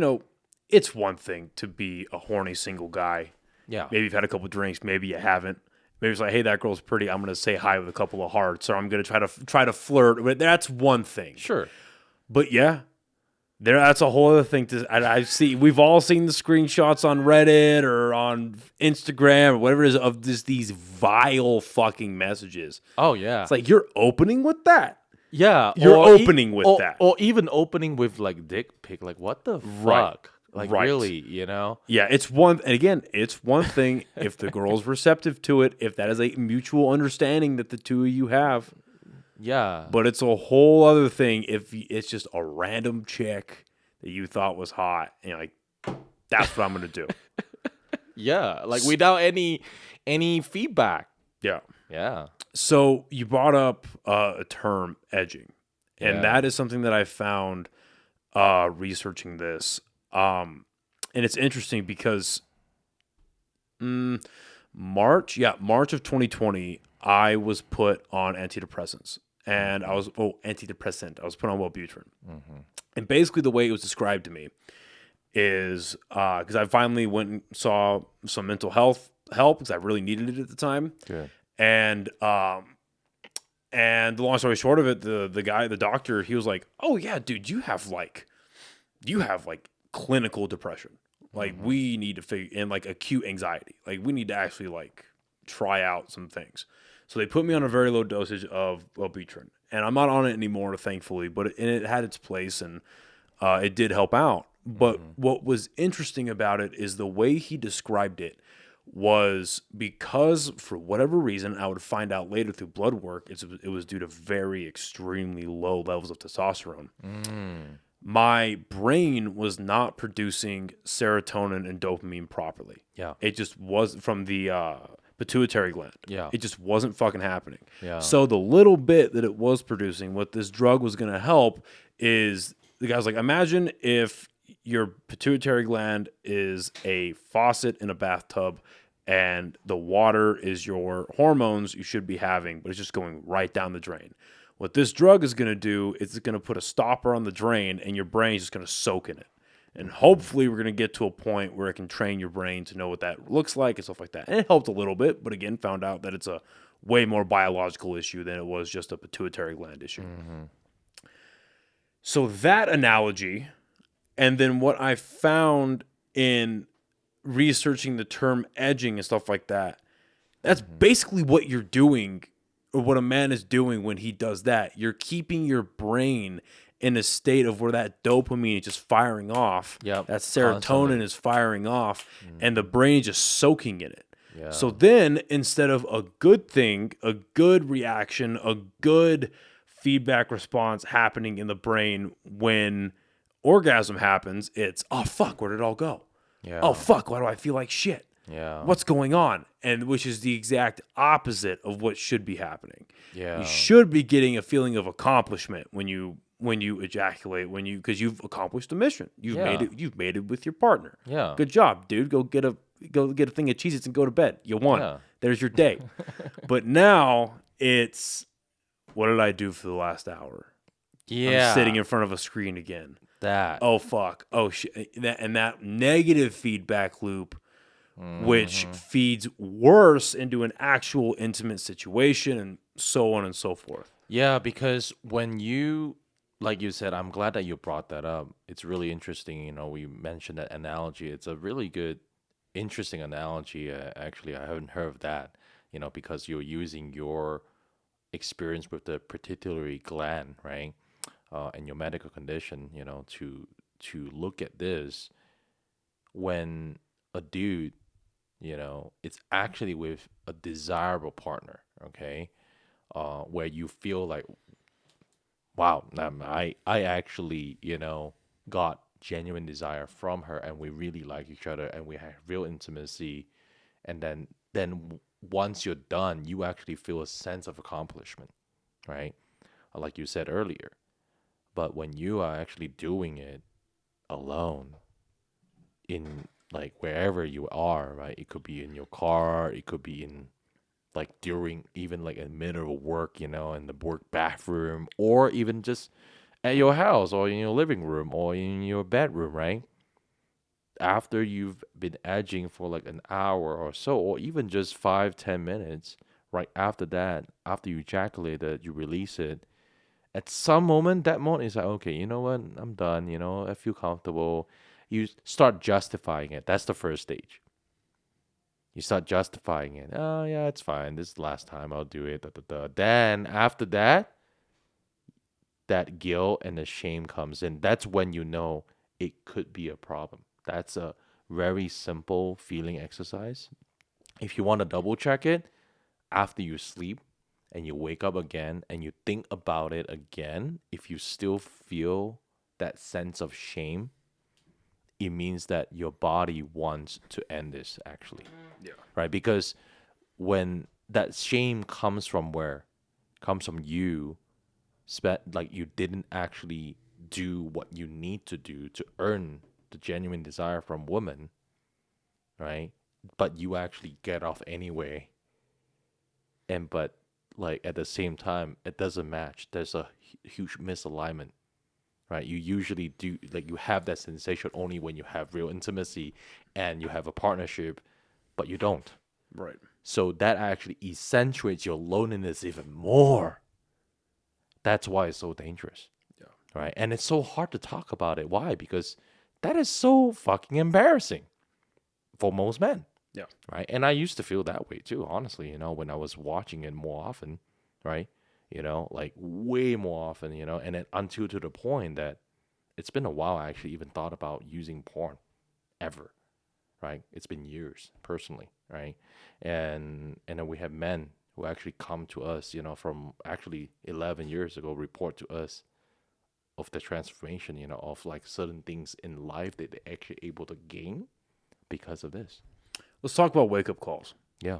it's one thing to be a horny single guy. Yeah. Maybe you've had a couple drinks, maybe you haven't. Maybe it's like, hey, that girl's pretty. I'm gonna say hi with a couple of hearts, or I'm gonna try to flirt. But that's one thing. Sure. But yeah, that's a whole other thing. I see. We've all seen the screenshots on Reddit or on Instagram or whatever it is of these vile fucking messages. Oh yeah. It's like you're opening with that. Yeah, you're opening with that, or even opening with like dick pic. Like what the fuck? Like really, Yeah, it's one. And again, it's one thing if the girl's receptive to it, if that is a mutual understanding that the two of you have. Yeah, but it's a whole other thing if it's just a random chick that you thought was hot, and you're like, that's what I'm gonna do. Yeah, like without any feedback. Yeah. So you brought up a term, edging, and that is something that I found researching this. And it's interesting because March of 2020, I was put on antidepressants, and I was put on Wellbutrin. Mm-hmm. And basically the way it was described to me is because I finally went and saw some mental health help because I really needed it at the time. Good. And the long story short of it, the doctor, he was like, "Oh yeah, dude, you have like clinical depression. Like we need to figure and like acute anxiety. Like we need to actually like try out some things." So they put me on a very low dosage of Wellbutrin, and I'm not on it anymore, thankfully. But it had its place, and it did help out. But what was interesting about it is the way he described it was because for whatever reason, I would find out later through blood work, it was due to very extremely low levels of testosterone. My brain was not producing serotonin and dopamine properly. Yeah. It just was from the pituitary gland. Yeah. It just wasn't fucking happening. Yeah. So the little bit that it was producing, what this drug was going to help is the guy's like, imagine if your pituitary gland is a faucet in a bathtub and the water is your hormones you should be having, but it's just going right down the drain. What this drug is going to do is it's going to put a stopper on the drain and your brain's just going to soak in it. And hopefully we're going to get to a point where it can train your brain to know what that looks like and stuff like that. And it helped a little bit, but again, found out that it's a way more biological issue than it was just a pituitary gland issue. So that analogy, and then what I found in researching the term edging and stuff like that, that's basically what you're doing, or what a man is doing when he does that. You're keeping your brain in a state of where that dopamine is just firing off. Yep. That serotonin Constantly. is firing off, and the brain is just soaking in it. Yeah. So then, instead of a good thing, a good reaction, a good feedback response happening in the brain when orgasm happens, it's, oh, fuck, where did it all go? Yeah. Oh, fuck, why do I feel like shit? Yeah. What's going on? And which is the exact opposite of what should be happening. Yeah. You should be getting a feeling of accomplishment when you ejaculate, because you've accomplished the mission. You've made it with your partner. Yeah. Good job, dude. Go get a thing of Cheez-Its and go to bed. You won. Yeah. There's your day. But now it's, what did I do for the last hour? Yeah. I'm sitting in front of a screen again. that. Oh, fuck. Oh, shit. And that negative feedback loop, which feeds worse into an actual intimate situation and so on and so forth. Yeah, because when you, like you said, I'm glad that you brought that up. It's really interesting. We mentioned that analogy. It's a really good, interesting analogy. Actually, I haven't heard of that, because you're using your experience with the pituitary gland, right? And your medical condition, to look at this when a dude, it's actually with a desirable partner, okay? Where you feel like, wow, I actually, got genuine desire from her, and we really like each other, and we have real intimacy, and then once you're done, you actually feel a sense of accomplishment, right? Like you said earlier. But when you are actually doing it alone, in like wherever you are, right? It could be in your car, it could be in like during even like in the middle of work, in the work bathroom, or even just at your house or in your living room or in your bedroom, right? After you've been edging for like an hour or so, or even just 5-10 minutes, right after that, after you ejaculate it, you release it. At some moment, that moment is like, okay, you know what? I'm done. I feel comfortable. You start justifying it. That's the first stage. You start justifying it. Oh, yeah, it's fine. This is the last time I'll do it. Da, da, da. Then after that, that guilt and the shame comes in. That's when you know it could be a problem. That's a very simple feeling exercise. If you want to double check it, after you sleep, and you wake up again and you think about it again, if you still feel that sense of shame, it means that your body wants to end this, actually. Yeah. Right? Because when that shame comes from where? Comes from you, like you didn't actually do what you need to do to earn the genuine desire from women, right? But you actually get off anyway. But like at the same time, it doesn't match. There's a huge misalignment, right? You usually do, like, you have that sensation only when you have real intimacy and you have a partnership, but you don't. Right. So that actually accentuates your loneliness even more. That's why it's so dangerous. Yeah. Right? And it's so hard to talk about it. Why? Because that is so fucking embarrassing for most men. Yeah. Right. And I used to feel that way too, honestly, when I was watching it more often, right? Like way more often, and then until to the point that it's been a while I actually even thought about using porn ever. right? It's been years, personally, right? And then we have men who actually come to us, from actually 11 years ago, report to us of the transformation, of like certain things in life that they're actually able to gain because of this. Let's talk about wake-up calls. Yeah.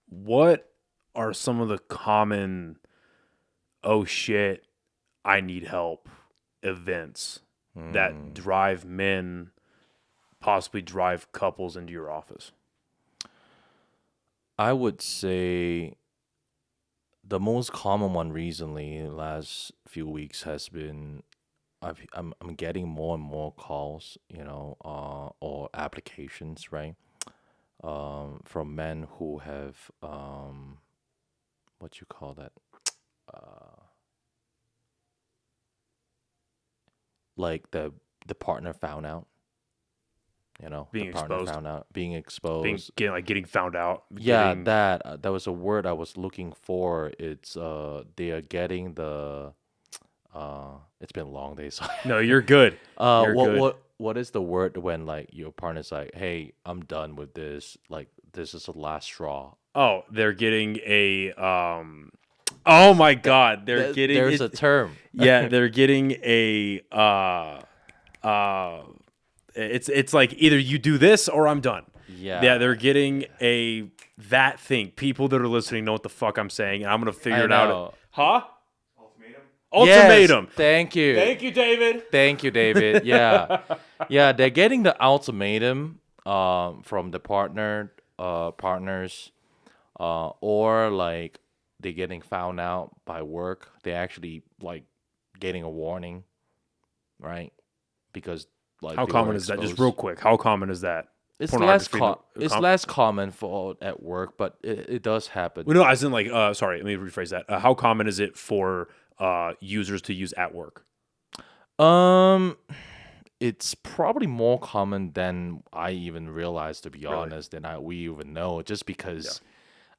What are some of the common, oh shit, I need help events that drive men, possibly drive couples into your office? I would say the most common one recently, the last few weeks, has been I'm getting more and more calls, or applications, right? From men who have what you call that, like the partner found out, Being the partner exposed. found out, being exposed. Getting found out. Yeah, that was a word I was looking for. It's they are getting the it's been a long day, so No, you're good. You're what good. what is the word when like your partner's like, hey, I'm done with this, like this is the last straw. Oh, they're getting a oh my god, they're getting there's it, a term. yeah, they're getting a it's like either you do this or I'm done. Yeah. They're getting that thing. People that are listening know what the fuck I'm saying, and I'm gonna figure it out. know. Huh? Yes, Ultimatum. thank you. Thank you, David. Thank you, David. Yeah. Yeah, they're getting the ultimatum from the partners, or like they're getting found out by work. They're actually like getting a warning, right? Because like How they common were is that? Just exposed. real quick, how common is that? It's Pornography. less common for at work, but it does happen. Well, no, as in like, sorry, let me rephrase that. How common is it for users to use at work? It's probably more common than I even realized, to be Really? honest, we even know. Just because,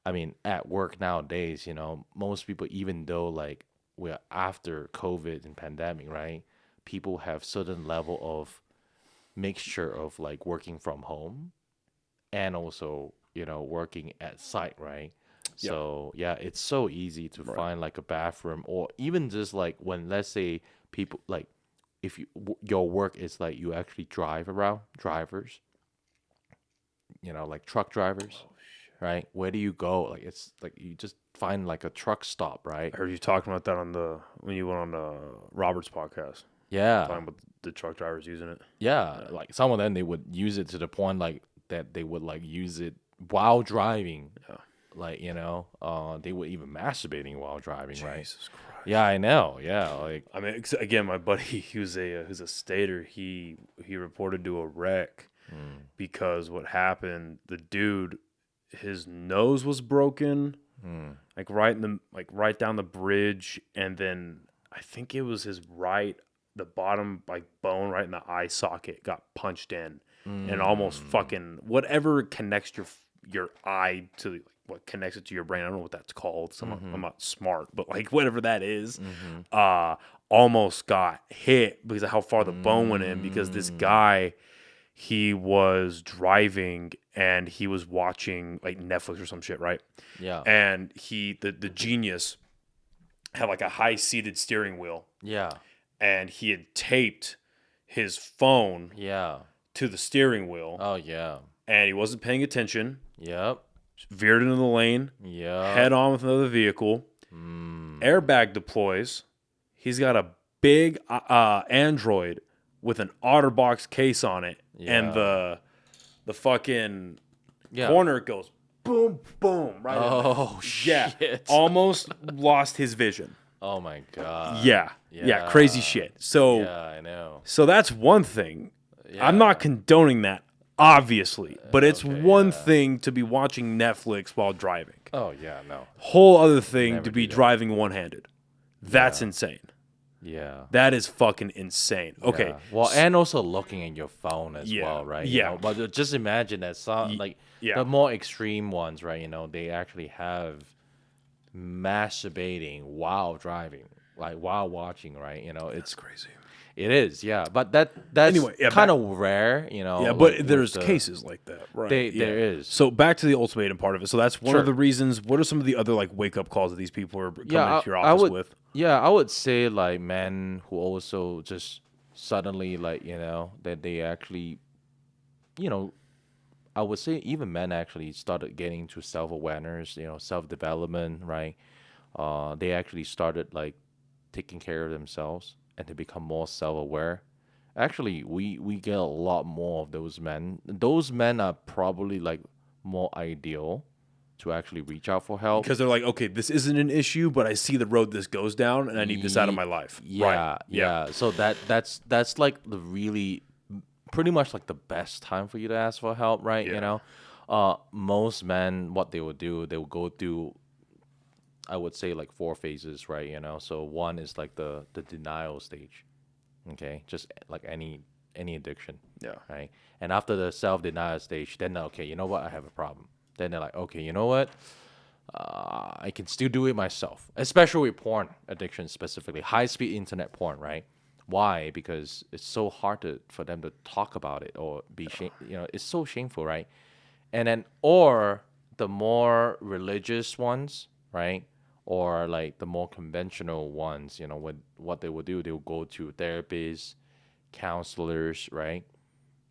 I mean, at work nowadays, most people, even though like we're after COVID and pandemic, right? People have certain level of mixture of like working from home and also working at site, right? So yeah, it's so easy to find like a bathroom, or even just like when, let's say, people like, if your work is like you actually drive around, drivers, like truck drivers, right? Where do you go? Like it's like you just find like a truck stop, right? I heard you talking about that when you went on Robert's podcast. Yeah. Talking about the truck drivers using it. Yeah, like some of them, they would use it to the point like that they would like use it while driving. Yeah. Like, they were even masturbating while driving, right? Jesus Christ. Yeah, I know. Yeah, like I mean, again, my buddy, who's a stater, he reported to a wreck because what happened, the dude, his nose was broken, like right down the bridge, and then I think it was the bottom like bone right in the eye socket got punched in, and almost fucking whatever connects your eye to what connects it to your brain. I don't know what that's called. So I'm not smart, but like whatever that is, almost got hit because of how far the bone went in. Because this guy, he was driving and he was watching like Netflix or some shit, right? Yeah. And the genius had like a high seated steering wheel. Yeah. And he had taped his phone to the steering wheel. Oh yeah. And he wasn't paying attention. Yep. Veered into the lane. Yeah. Head on with another vehicle. Airbag deploys. He's got a big Android with an OtterBox case on it, and the fucking corner goes boom, boom, right. Oh yeah, shit! Almost lost his vision. Oh my god. Yeah, crazy shit. So yeah, I know. So that's one thing. Yeah. I'm not condoning that, obviously, but it's one thing to be watching Netflix while driving. Oh yeah, no. Whole other thing to be driving one-handed. That's insane. Yeah. That is fucking insane. Okay. Yeah. Well, and also looking at your phone as well, right? Yeah. But just imagine that some the more extreme ones, right? They actually have masturbating while driving, like while watching, right? That's crazy. It is, yeah, but that's Anyway, yeah, kind of rare, you know. Yeah, like, but with there's the- cases like that, right? There is. So back to the ultimatum part of it. So that's one Sure. of the reasons. What are some of the other like wake up calls that these people are coming Yeah, into your I office would. with? Yeah, I would say like men who also just suddenly like that they actually, you know, I would say even men actually started getting to self awareness, self development, right? They actually started like taking care of themselves and to become more self aware. Actually, we get a lot more of those men. Those men are probably like more ideal to actually reach out for help. Because they're like, okay, this isn't an issue, but I see the road this goes down, and I need this out of my life. Yeah, Right. yeah. So that's like the really pretty much like the best time for you to ask for help, right? Yeah. Most men, what they will do, they will go through, I would say like 4 phases, right? So one is like the denial stage, okay, just like any addiction, Yeah. right? And after the self denial stage, then okay, you know what, I have a problem. Then they're like, okay, you know what, I can still do it myself, especially with porn addiction specifically, high speed internet porn, right? Why? Because it's so hard for them to talk about it or be it's so shameful, right? And then or the more religious ones, right? Or like the more conventional ones, what they will do, they will go to therapists, counselors, right?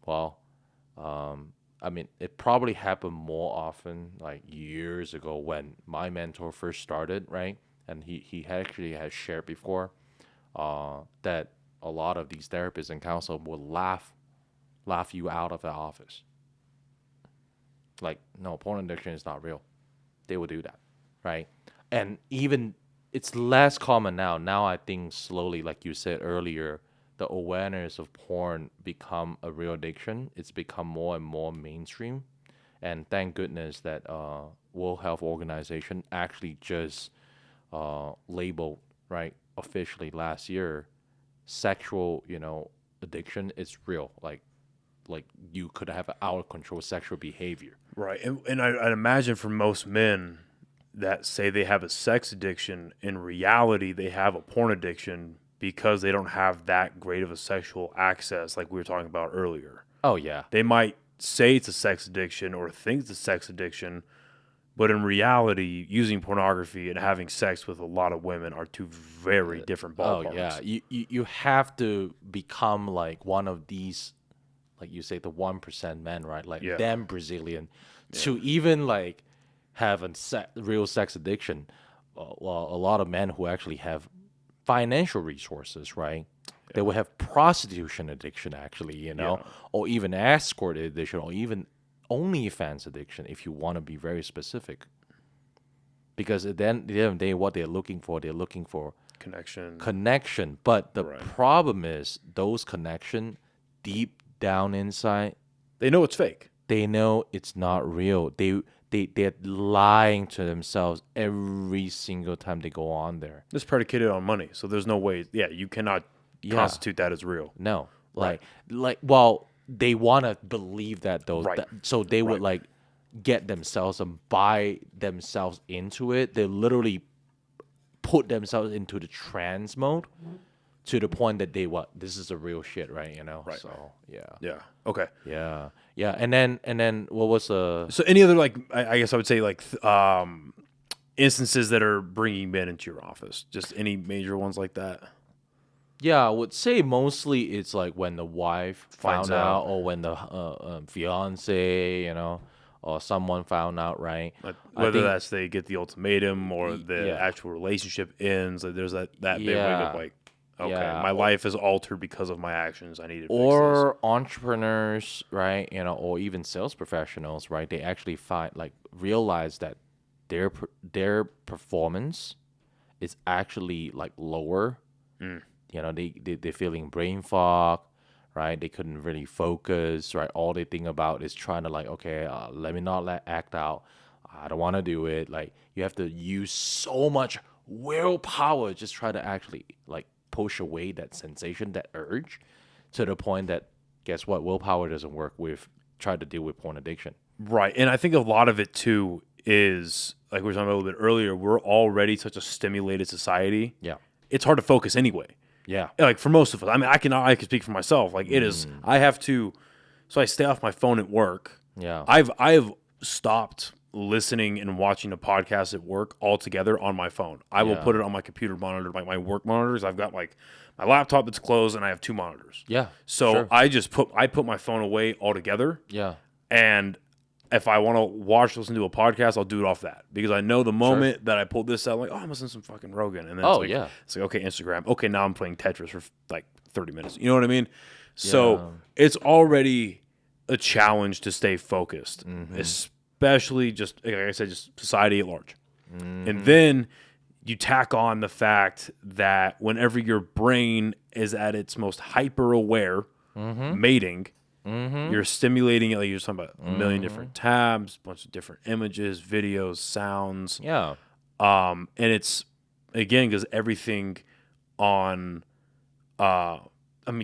Well, I mean, it probably happened more often like years ago when my mentor first started, right? And he actually has shared before that a lot of these therapists and counselors will laugh you out of the office. Like, no, porn addiction is not real. They will do that, right? And even it's less common now. Now I think slowly, like you said earlier, the awareness of porn become a real addiction. It's become more and more mainstream, and thank goodness that World Health Organization actually just labeled, right, officially last year, sexual addiction is real. Like you could have out of control sexual behavior. Right. And I'd imagine for most men that say they have a sex addiction, in reality, they have a porn addiction because they don't have that great of a sexual access like we were talking about earlier. Oh, yeah. They might say it's a sex addiction or think it's a sex addiction, but in reality, using pornography and having sex with a lot of women are two very different ballparks. Oh, yeah. You have to become like one of these, like you say, the 1% men, right? Like them Brazilian, to even like have a real sex addiction. Well, a lot of men who actually have financial resources, right? They will have prostitution addiction, actually, or even escort addiction, or even OnlyFans addiction, if you want to be very specific. Because at the end of the day, what they're looking for connection. But the problem is those connection deep down inside, they know it's fake. They know it's not real. They're lying to themselves every single time they go on there. It's predicated on money, so there's no way. Yeah, you cannot constitute that as real. No, well, they want to believe that though. Right. So they would like get themselves and buy themselves into it. They literally put themselves into the trance mode to the point that this is a real shit, right? Right. So yeah. Yeah. Okay. Yeah. And then what was so any other like I guess I would say like instances that are bringing men into your office? Just any major ones like that? Yeah, I would say mostly it's like when the wife found out, or when the fiance, or someone found out, right? Whether that's they get the ultimatum or the actual relationship ends. Like there's that big of like, okay, my life is altered because of my actions. I need to fix or entrepreneurs, right? Or even sales professionals, right? They actually realize that their performance is actually like lower. They're feeling brain fog, right? They couldn't really focus, right? All they think about is trying to let me not act out. I don't want to do it. Like you have to use so much willpower just try to actually like push away that sensation, that urge, to the point that guess what? Willpower doesn't work with try to deal with porn addiction. Right. And I think a lot of it too is like we were talking about a little bit earlier, we're already such a stimulated society. Yeah. It's hard to focus anyway. Yeah. Like for most of us, I mean, I can speak for myself. Like it is, I have to. So I stay off my phone at work. Yeah. I've stopped listening and watching a podcast at work altogether on my phone. I will put it on my computer monitor, like my work monitors. I've got like my laptop that's closed, and I have 2 monitors. Yeah. So sure. I put my phone away altogether. Yeah. And if I want to listen to a podcast, I'll do it off that, because I know the moment that I pull this out, I'm like, oh, I'm listening to some fucking Rogan, and then it's like, okay, Instagram, okay, now I'm playing Tetris for like 30 minutes. You know what I mean? So it's already a challenge to stay focused, especially just like I said, just society at large. And then you tack on the fact that whenever your brain is at its most hyper aware, mating. You're stimulating it, like you're talking about a million different tabs, a bunch of different images, videos, sounds. Yeah. And it's, again, because everything on,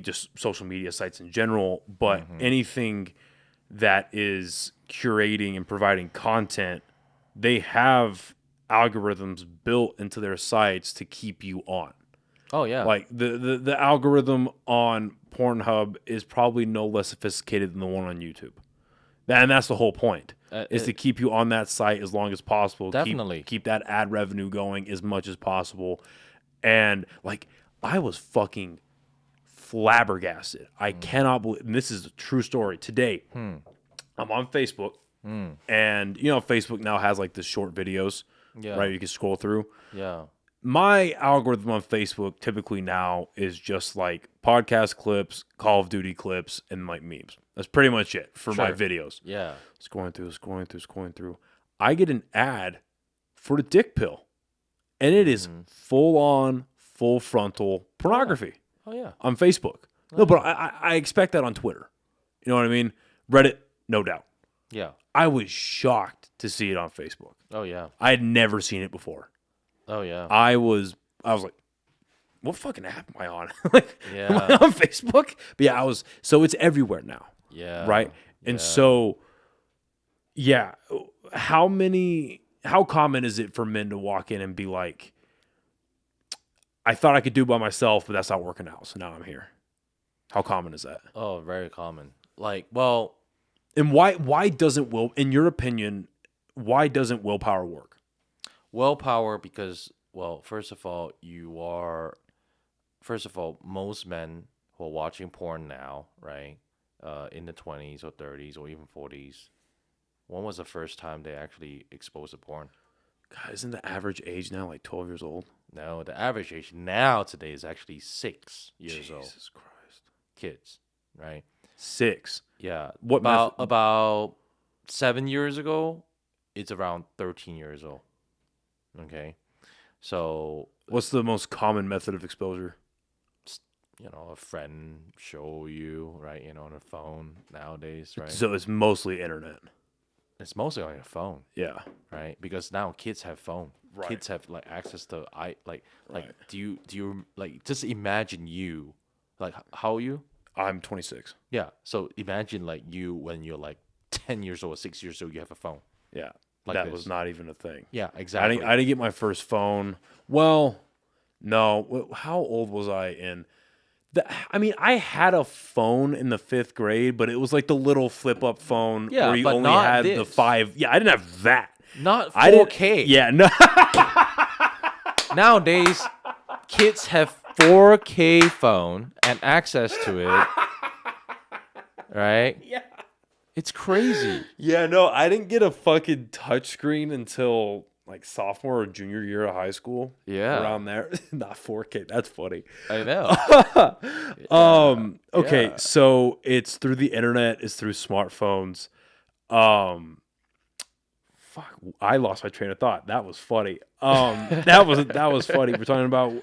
just social media sites in general, but anything that is curating and providing content, they have algorithms built into their sites to keep you on. Oh, yeah. Like the algorithm on Pornhub is probably no less sophisticated than the one on YouTube. And that's the whole point, is to keep you on that site as long as possible. Definitely. Keep that ad revenue going as much as possible. And, like, I was fucking flabbergasted. I cannot believe, and this is a true story. Today, I'm on Facebook, and, Facebook now has, like, the short videos, right? You can scroll through. Yeah. My algorithm on Facebook typically now is just like podcast clips, Call of Duty clips, and like memes. That's pretty much it for my videos. Yeah. Scrolling through. I get an ad for the dick pill, and it is full frontal pornography. Oh, yeah. On Facebook. No, but I expect that on Twitter. You know what I mean? Reddit, no doubt. Yeah. I was shocked to see it on Facebook. Oh, yeah. I had never seen it before. Oh, yeah. I was like, what fucking app am I on? Like, Yeah. am I on Facebook? But yeah, so it's everywhere now. Yeah. Right? And so, yeah, how common is it for men to walk in and be like, I thought I could do it by myself, but that's not working out, so now I'm here. How common is that? Oh, very common. Like, well. And why doesn't in your opinion, why doesn't willpower work? Willpower, because, well, first of all, most men who are watching porn now, right, in the 20s or 30s or even 40s, when was the first time they actually exposed to porn? God, isn't the average age now like 12 years old? No, the average age now today is actually 6 years old. Jesus Christ. Kids, right? 6. Yeah. What about 7 years ago, it's around 13 years old. Okay. So what's the most common method of exposure? A friend show you, right, on a phone nowadays, right? So it's mostly internet. It's mostly on your phone. Yeah. Right? Because now kids have phone. Right. Kids have like access to do you like just imagine you, like, how old are you? I'm 26. Yeah. So imagine like you when you're like 10 years old or 6 years old, you have a phone. Yeah. Like that this. was not even a thing. Yeah, exactly. I didn't get my first phone. Well, no. How old was I in? I had a phone in the 5th grade, but it was like the little flip-up phone where you only had the 5. Yeah, I didn't have that. Not 4K. Yeah, no. Nowadays, kids have 4K phone and access to it. Right? Yeah. It's crazy. Yeah, no, I didn't get a fucking touchscreen until like sophomore or junior year of high school. Yeah. Around there. Not 4K. That's funny. I know. Okay, so it's through the internet, it's through smartphones. Fuck, I lost my train of thought. That was funny. That was funny. We're talking about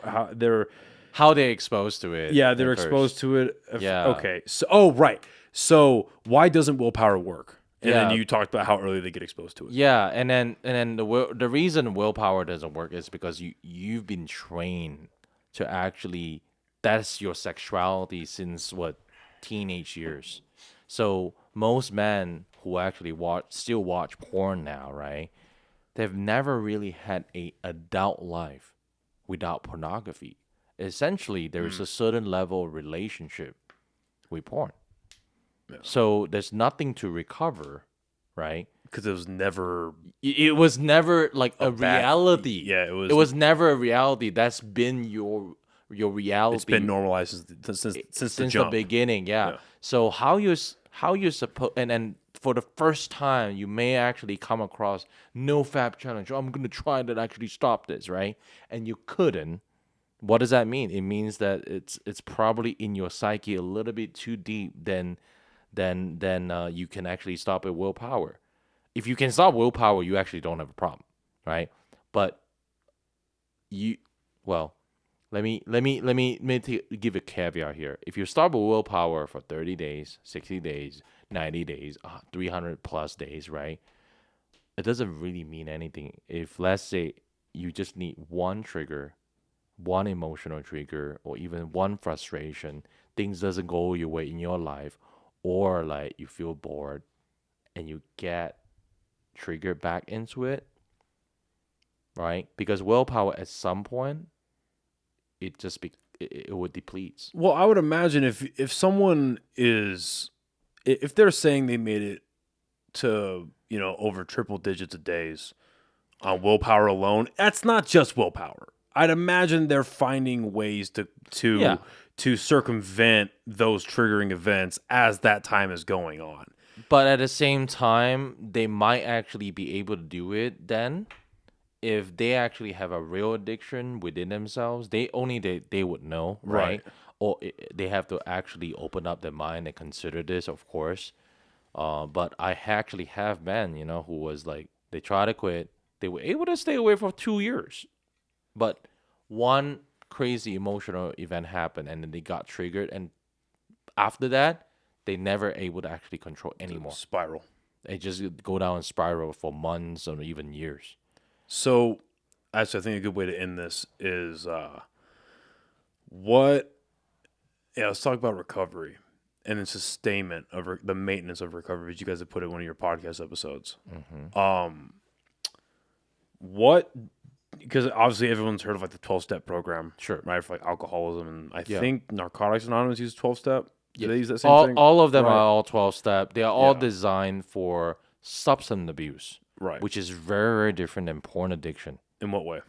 how they exposed to it. Yeah, they're exposed to it. Yeah. Okay. So, right. So why doesn't willpower work? And then you talked about how early they get exposed to it. Yeah, and then the reason willpower doesn't work is because you've been trained to actually, that's your sexuality since teenage years. So most men who actually still watch porn now, right? They've never really had a adult life without pornography. essentially there's a certain level of relationship with porn. Yeah. So there's nothing to recover, right? Because it was never It was never like a reality. Yeah, It was never a reality. That's been your reality. It's been normalized since the jump. Beginning. Yeah. So how you supposed and for the first time you may actually come across no fap challenge. I'm gonna try to actually stop this, right? And you couldn't. What does that mean? It means that it's probably in your psyche a little bit too deep than you can actually stop it willpower. If you can stop willpower, you actually don't have a problem, right? But let me give a caveat here. If you stop with willpower for 30 days, 60 days, 90 days, 300 plus days, right? It doesn't really mean anything. If let's say you just need one trigger, one emotional trigger, or even one frustration, things doesn't go your way in your life, or like you feel bored and you get triggered back into it, right? Because willpower at some point it would deplete. Well, I would imagine if someone if they're saying they made it to over triple digits of days on willpower alone, that's not just willpower. I'd imagine they're finding ways to circumvent those triggering events as that time is going on. But at the same time, they might actually be able to do it then if they actually have a real addiction within themselves. They would know, right? Or they have to actually open up their mind and consider this, of course. But I actually have men, who was like, they try to quit. They were able to stay away for 2 years. But one crazy emotional event happened and then they got triggered. And after that, they never able to actually control anymore. Spiral. They just go down and spiral for months or even years. So, actually, I think a good way to end this is let's talk about recovery and the sustainment of the maintenance of recovery, as you guys have put in one of your podcast episodes. Mm-hmm. Because obviously everyone's heard of like the 12-step program, Sure, right? For like alcoholism, and I think Narcotics Anonymous uses 12-step. Do they use that same thing? All of them are all 12-step. They are all designed for substance abuse, right? Which is very, very different than porn addiction. In what way?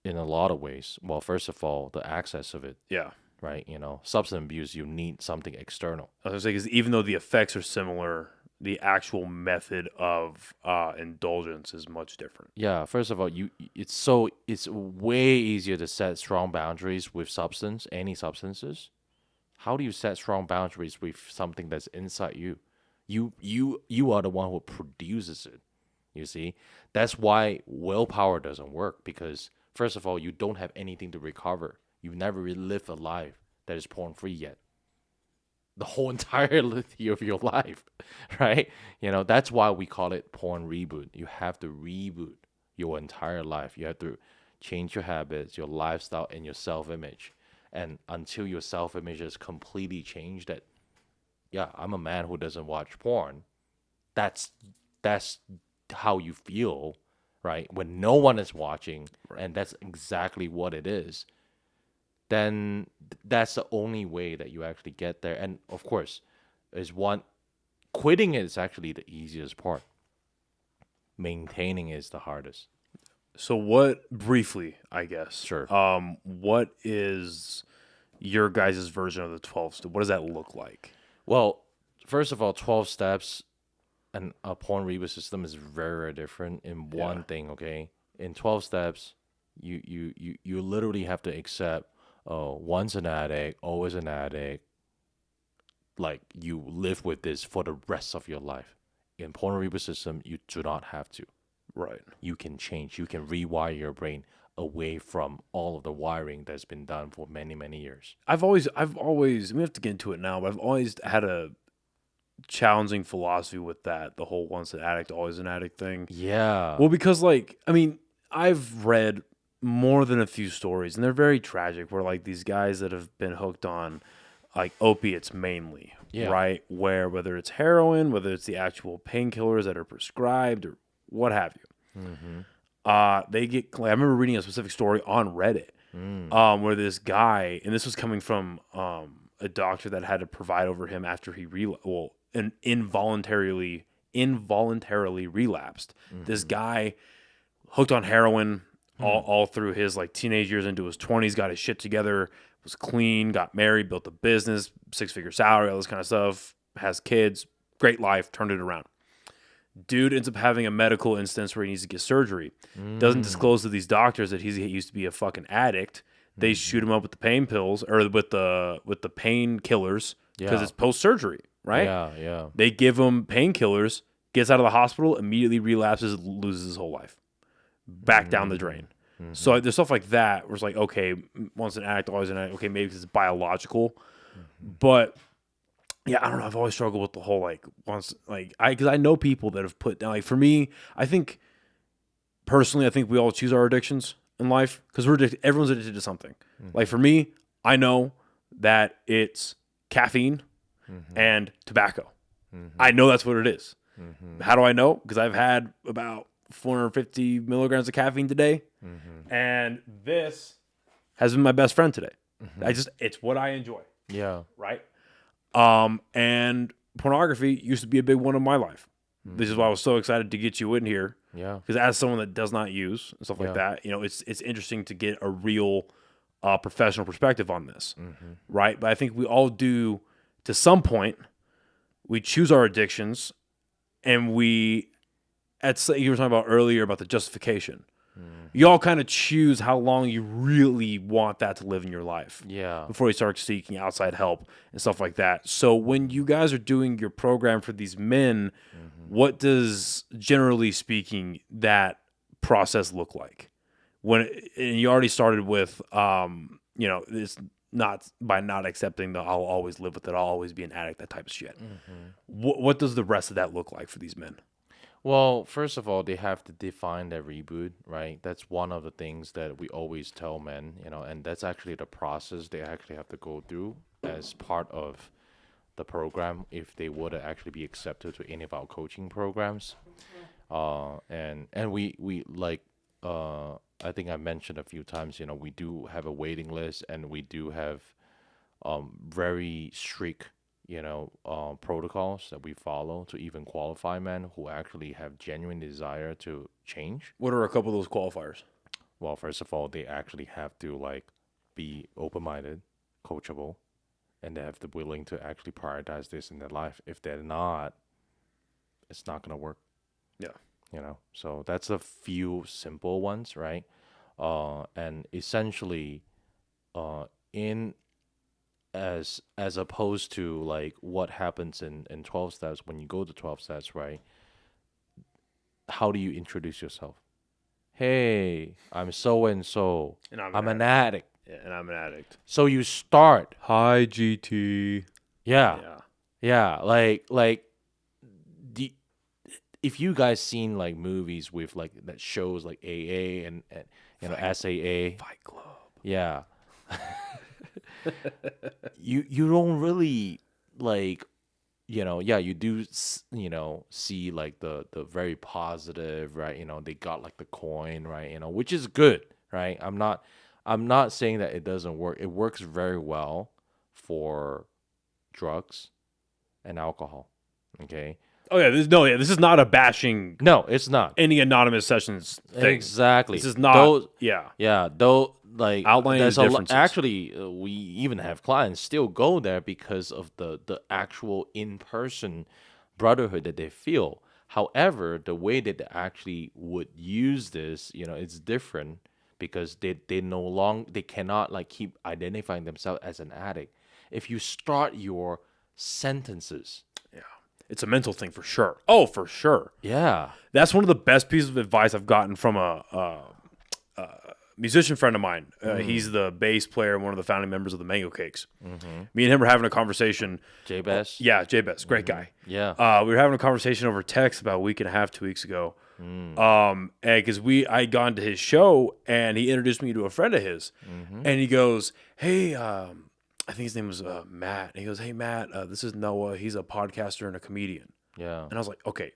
In a lot of ways. Well, first of all, the access of it. Yeah. Right. Substance abuse, you need something external. I was going to say, because even though the effects are similar, the actual method of indulgence is much different. Yeah. First of all, it's way easier to set strong boundaries with any substances. How do you set strong boundaries with something that's inside you? You are the one who produces it. You see, that's why willpower doesn't work, because first of all, you don't have anything to recover. You've never really lived a life that is porn free yet. The whole entirety of your life, right? That's why we call it porn reboot. You have to reboot your entire life. You have to change your habits, your lifestyle, and your self-image. And until your self-image is completely changed, that, I'm a man who doesn't watch porn. That's how you feel, right? When no one is watching, and that's exactly what it is. Then that's the only way that you actually get there. And of course, quitting is actually the easiest part. Maintaining is the hardest. So briefly, I guess. Sure. What is your guys' version of the 12 steps? What does that look like? Well, first of all, 12 steps and a porn reboot system is very, very different in one thing, okay? In 12 steps, you literally have to accept, once an addict, always an addict. Like, you live with this for the rest of your life. In porn reboot system, you do not have to. Right. You can change. You can rewire your brain away from all of the wiring that's been done for many, many years. I've always, we have to get into it now, but I've always had a challenging philosophy with that, the whole once an addict, always an addict thing. Yeah. Well, because I've read more than a few stories, and they're very tragic, where like these guys that have been hooked on like opiates mainly, right? Whether it's heroin, whether it's the actual painkillers that are prescribed or what have you. Mm-hmm. I remember reading a specific story on Reddit where this guy, and this was coming from a doctor that had to provide over him after he involuntarily relapsed. This guy hooked on heroin all through his like teenage years into his 20s, got his shit together, was clean, got married, built a business, 6-figure salary, all this kind of stuff, has kids, great life, turned it around. Dude ends up having a medical instance where he needs to get surgery. Doesn't disclose to these doctors that he used to be a fucking addict. They shoot him up with the pain pills or with the painkillers because it's post surgery, right? Yeah. They give him painkillers, gets out of the hospital, immediately relapses, loses his whole life, back down the drain. So there's stuff like that where it's like, okay, once an addict, always an addict. Okay, maybe because it's biological, but yeah, I don't know. I've always struggled with the whole because I know people that have put down. Like for me, I think personally, I think we all choose our addictions in life because everyone's addicted to something. Like for me, I know that it's caffeine and tobacco. I know that's what it is. How do I know? Because I've had about 450 milligrams of caffeine today, and this has been my best friend today. It's what I enjoy. Yeah. Right. And pornography used to be a big one in my life. This is why I was so excited to get you in here. Yeah. Because as someone that does not use and stuff like that, it's interesting to get a real professional perspective on this. Right. But I think we all do, to some point, we choose our addictions, and you were talking about earlier about the justification. You all kind of choose how long you really want that to live in your life. Yeah. Before you start seeking outside help and stuff like that. So when you guys are doing your program for these men, what does, generally speaking, that process look like? And you already started with, it's not by not accepting the I'll always live with it, I'll always be an addict, that type of shit. What does the rest of that look like for these men? Well, first of all, they have to define their reboot, right? That's one of the things that we always tell men, and that's actually the process they actually have to go through as part of the program if they would actually be accepted to any of our coaching programs. And we like, I think I mentioned a few times, we do have a waiting list, and we do have very strict protocols that we follow to even qualify men who actually have genuine desire to change. What are a couple of those qualifiers? Well, first of all, they actually have to be open-minded, coachable, and they have to be willing to actually prioritize this in their life. If they're not, it's not going to work. Yeah. So that's a few simple ones, right? And essentially, in as opposed to what happens in 12 steps when you go to 12 steps, right? How do you introduce yourself? Hey, I'm so and so. And I'm an addict. Yeah, and I'm an addict. So you start. Hi, GT. Yeah. If you guys seen movies with that shows like AA and SAA, Fight Club. Yeah. you don't really you do see the very positive, right? They got the coin, right? Which is good, right? I'm not saying that it doesn't work. It works very well for drugs and alcohol. Okay. Oh yeah, this is not a bashing. No, it's not Any anonymous sessions thing. Exactly. This is not. Yeah. Though outlining the differences. Actually, we even have clients still go there because of the actual in-person brotherhood that they feel. However, the way that they actually would use this, it's different because they cannot keep identifying themselves as an addict. If you start your sentences. Yeah. It's a mental thing for sure. Oh, for sure. Yeah. That's one of the best pieces of advice I've gotten from a musician friend of mine. He's the bass player and one of the founding members of the Mango Cakes. Me and him were having a conversation. J-Bess? Yeah, J-Bess. Great guy. Yeah. We were having a conversation over text about a week and a half, 2 weeks ago. Because I had gone to his show, and he introduced me to a friend of his. And he goes, hey, I think his name was Matt. And he goes, hey, Matt, this is Noah. He's a podcaster and a comedian. Yeah. And I was like, okay,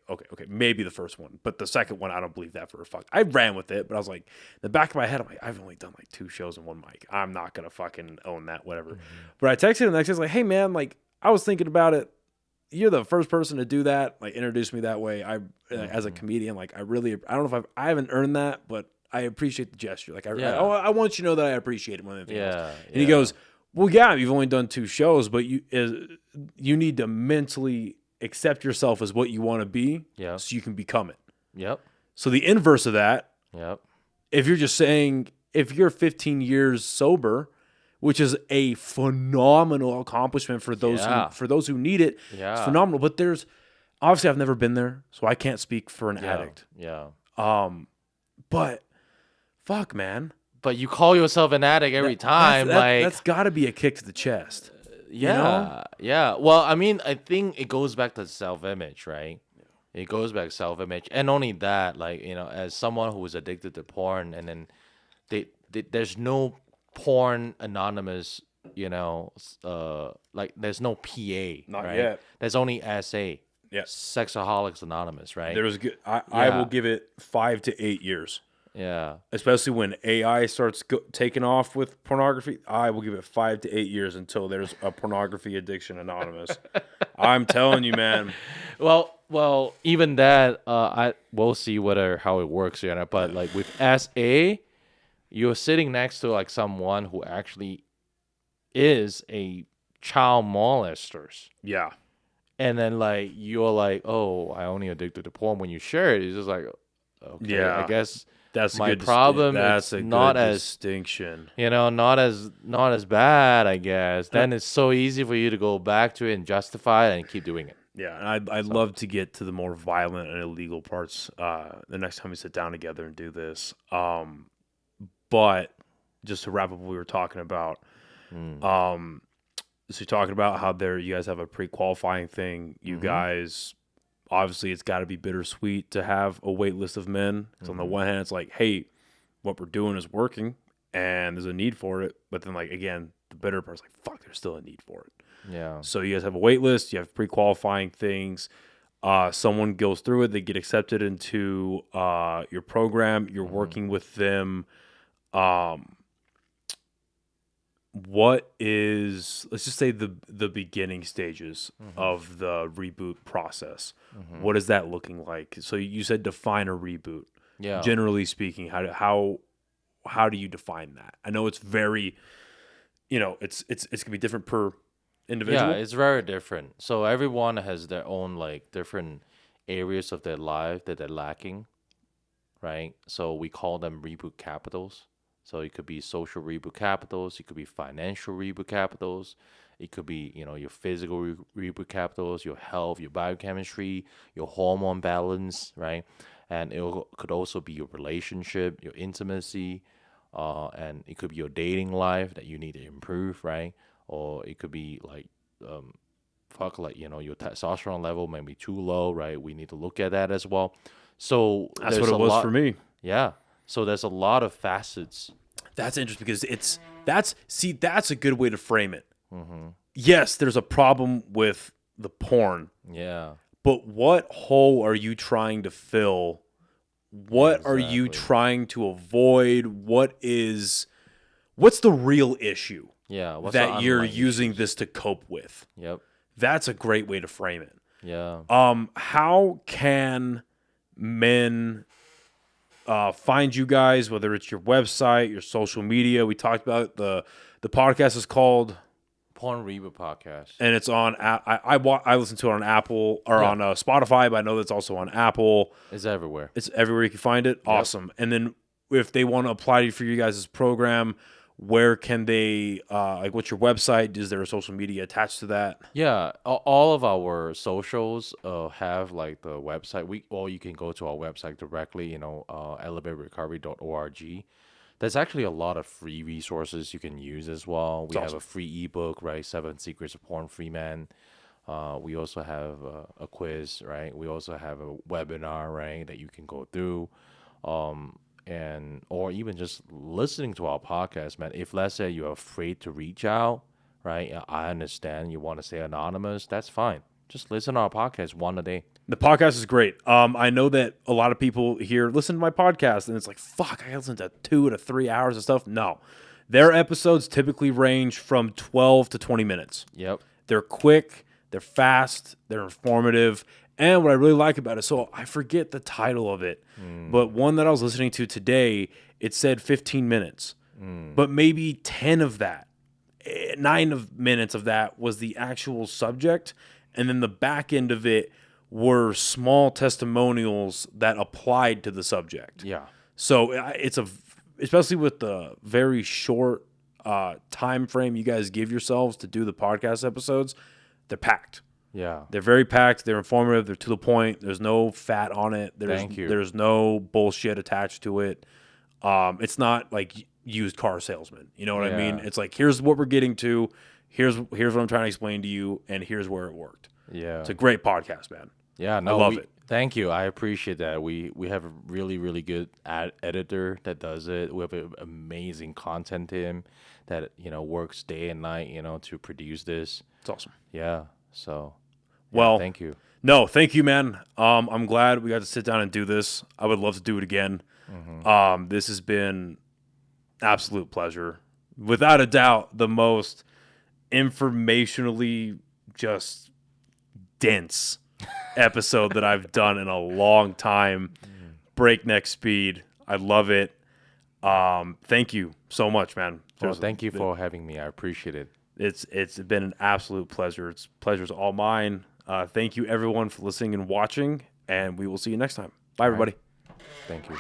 maybe the first one, but the second one, I don't believe that for a fuck. I ran with it, but I was like, in the back of my head, I'm like, I've only done like 2 shows and 1 mic. I'm not gonna fucking own that, whatever. Mm-hmm. But I texted him the next day, I was like, hey man, like I was thinking about it. You're the first person to do that, like introduce me that way. As a comedian, like I don't know if I haven't earned that, but I appreciate the gesture. Like I want you to know that I appreciate it more than anything else. And he goes, well, yeah, you've only done 2 shows, but you need to mentally accept yourself as what you want to be, so you can become it. Yep. So the inverse of that, if you're just saying, if you're 15 years sober, which is a phenomenal accomplishment for those who need it, it's phenomenal. But there's obviously I've never been there, so I can't speak for an addict. Yeah. But fuck, man. But you call yourself an addict every time. That's got to be a kick to the chest. Yeah, you know? Yeah. Well, I mean, I think it goes back to self-image, right? Yeah. It goes back to self-image, and only that, like, you know, as someone who was addicted to porn, and then there's no porn anonymous, you know, like there's no PA, not right? yet. There's only SA, Sexaholics Anonymous, right? There's good. I will give it 5 to 8 years. Yeah. Especially when AI starts taking off with pornography, I will give it 5 to 8 years until there's a pornography addiction anonymous. I'm telling you, man. Well, even that, we'll see how it works, you know. But like with SA, you're sitting next to like someone who actually is a child molester. Yeah. And then like you're like, oh, I only addicted to porn. When you share it, it's just like, okay, I guess. That's my problem. That's a not good as distinction. You know, not as bad, I guess. Then it's so easy for you to go back to it and justify it and keep doing it. Yeah, and I'd love to get to the more violent and illegal parts the next time we sit down together and do this. But just to wrap up what we were talking about, so you're talking about how you guys have a pre-qualifying thing. You guys. Obviously, it's got to be bittersweet to have a wait list of men. So on the one hand, it's like, hey, what we're doing is working, and there's a need for it. But then, like, again, the bitter part's like, fuck, there's still a need for it. Yeah. So you guys have a wait list. You have pre-qualifying things. Someone goes through it. They get accepted into your program. You're working with them. What is, let's just say the beginning stages of the reboot process? What is that looking like? So you said define a reboot. Yeah. Generally speaking, how do you define that? I know it's very, you know, it's gonna be different per individual. Yeah, it's very different. So everyone has their own like different areas of their life that they're lacking, right? So we call them reboot capitals. So it could be social reboot capitals. It could be financial reboot capitals. It could be, you know, your physical reboot capitals, your health, your biochemistry, your hormone balance, right? And could also be your relationship, your intimacy, and it could be your dating life that you need to improve, right? Or it could be like, you know, your testosterone level may be too low, right? We need to look at that as well. So that's what it was for me. Yeah. So there's a lot of facets. That's interesting because that's a good way to frame it. Yes, there's a problem with the porn. Yeah. But what hole are you trying to fill? What are you trying to avoid? What's the real issue? Yeah. That you're using this to cope with? Yep. That's a great way to frame it. Yeah. How can men find you guys, whether it's your website, your social media? We talked about the podcast is called Porn Reboot Podcast, and it's on. I listen to it on Apple or on Spotify, but I know that's also on Apple. It's everywhere. It's everywhere you can find it. Yep. Awesome. And then if they want to apply for you guys' program, where can they? What's your website? Is there a social media attached to that? Yeah, all of our socials have like the website. You can go to our website directly. You know, elevaterecovery.org. There's actually a lot of free resources you can use as well. We have a free ebook, right? 7 Secrets of Porn Free Man. We also have a quiz, right? We also have a webinar, right, that you can go through. Or even just listening to our podcast, man. If let's say you're afraid to reach out, right? I understand you want to stay anonymous. That's fine. Just listen to our podcast one a day. The podcast is great. I know that a lot of people here listen to my podcast and it's like, fuck, I listen to 2 to 3 hours of stuff. No. Their episodes typically range from 12 to 20 minutes. Yep. They're quick, they're fast, they're informative. And what I really like about it, so I forget the title of it, but one that I was listening to today, it said 15 minutes. But maybe 10 of that, 9 minutes of that was the actual subject. And then the back end of it were small testimonials that applied to the subject. Yeah. So it's especially with the very short time frame you guys give yourselves to do the podcast episodes, they're packed. Yeah. They're very packed. They're informative. They're to the point. There's no fat on it. Thank you. There's no bullshit attached to it. It's not like used car salesman. You know what I mean? It's like, here's what we're getting to. Here's what I'm trying to explain to you, and here's where it worked. Yeah. It's a great podcast, man. Yeah, no, I love it. Thank you. I appreciate that. We have a really, really good editor that does it. We have an amazing content team that, works day and night, to produce this. It's awesome. Yeah. So, well, thank you. No, thank you, man. I'm glad we got to sit down and do this. I would love to do it again. This has been absolute pleasure. Without a doubt, the most informationally just dense episode that I've done in a long time. Breakneck speed. I love it. Thank you so much, man. Well, thank you for having me. I appreciate it. It's been an absolute pleasure. Pleasure's all mine. Thank you, everyone, for listening and watching, and we will see you next time. Bye, everybody. Thank you.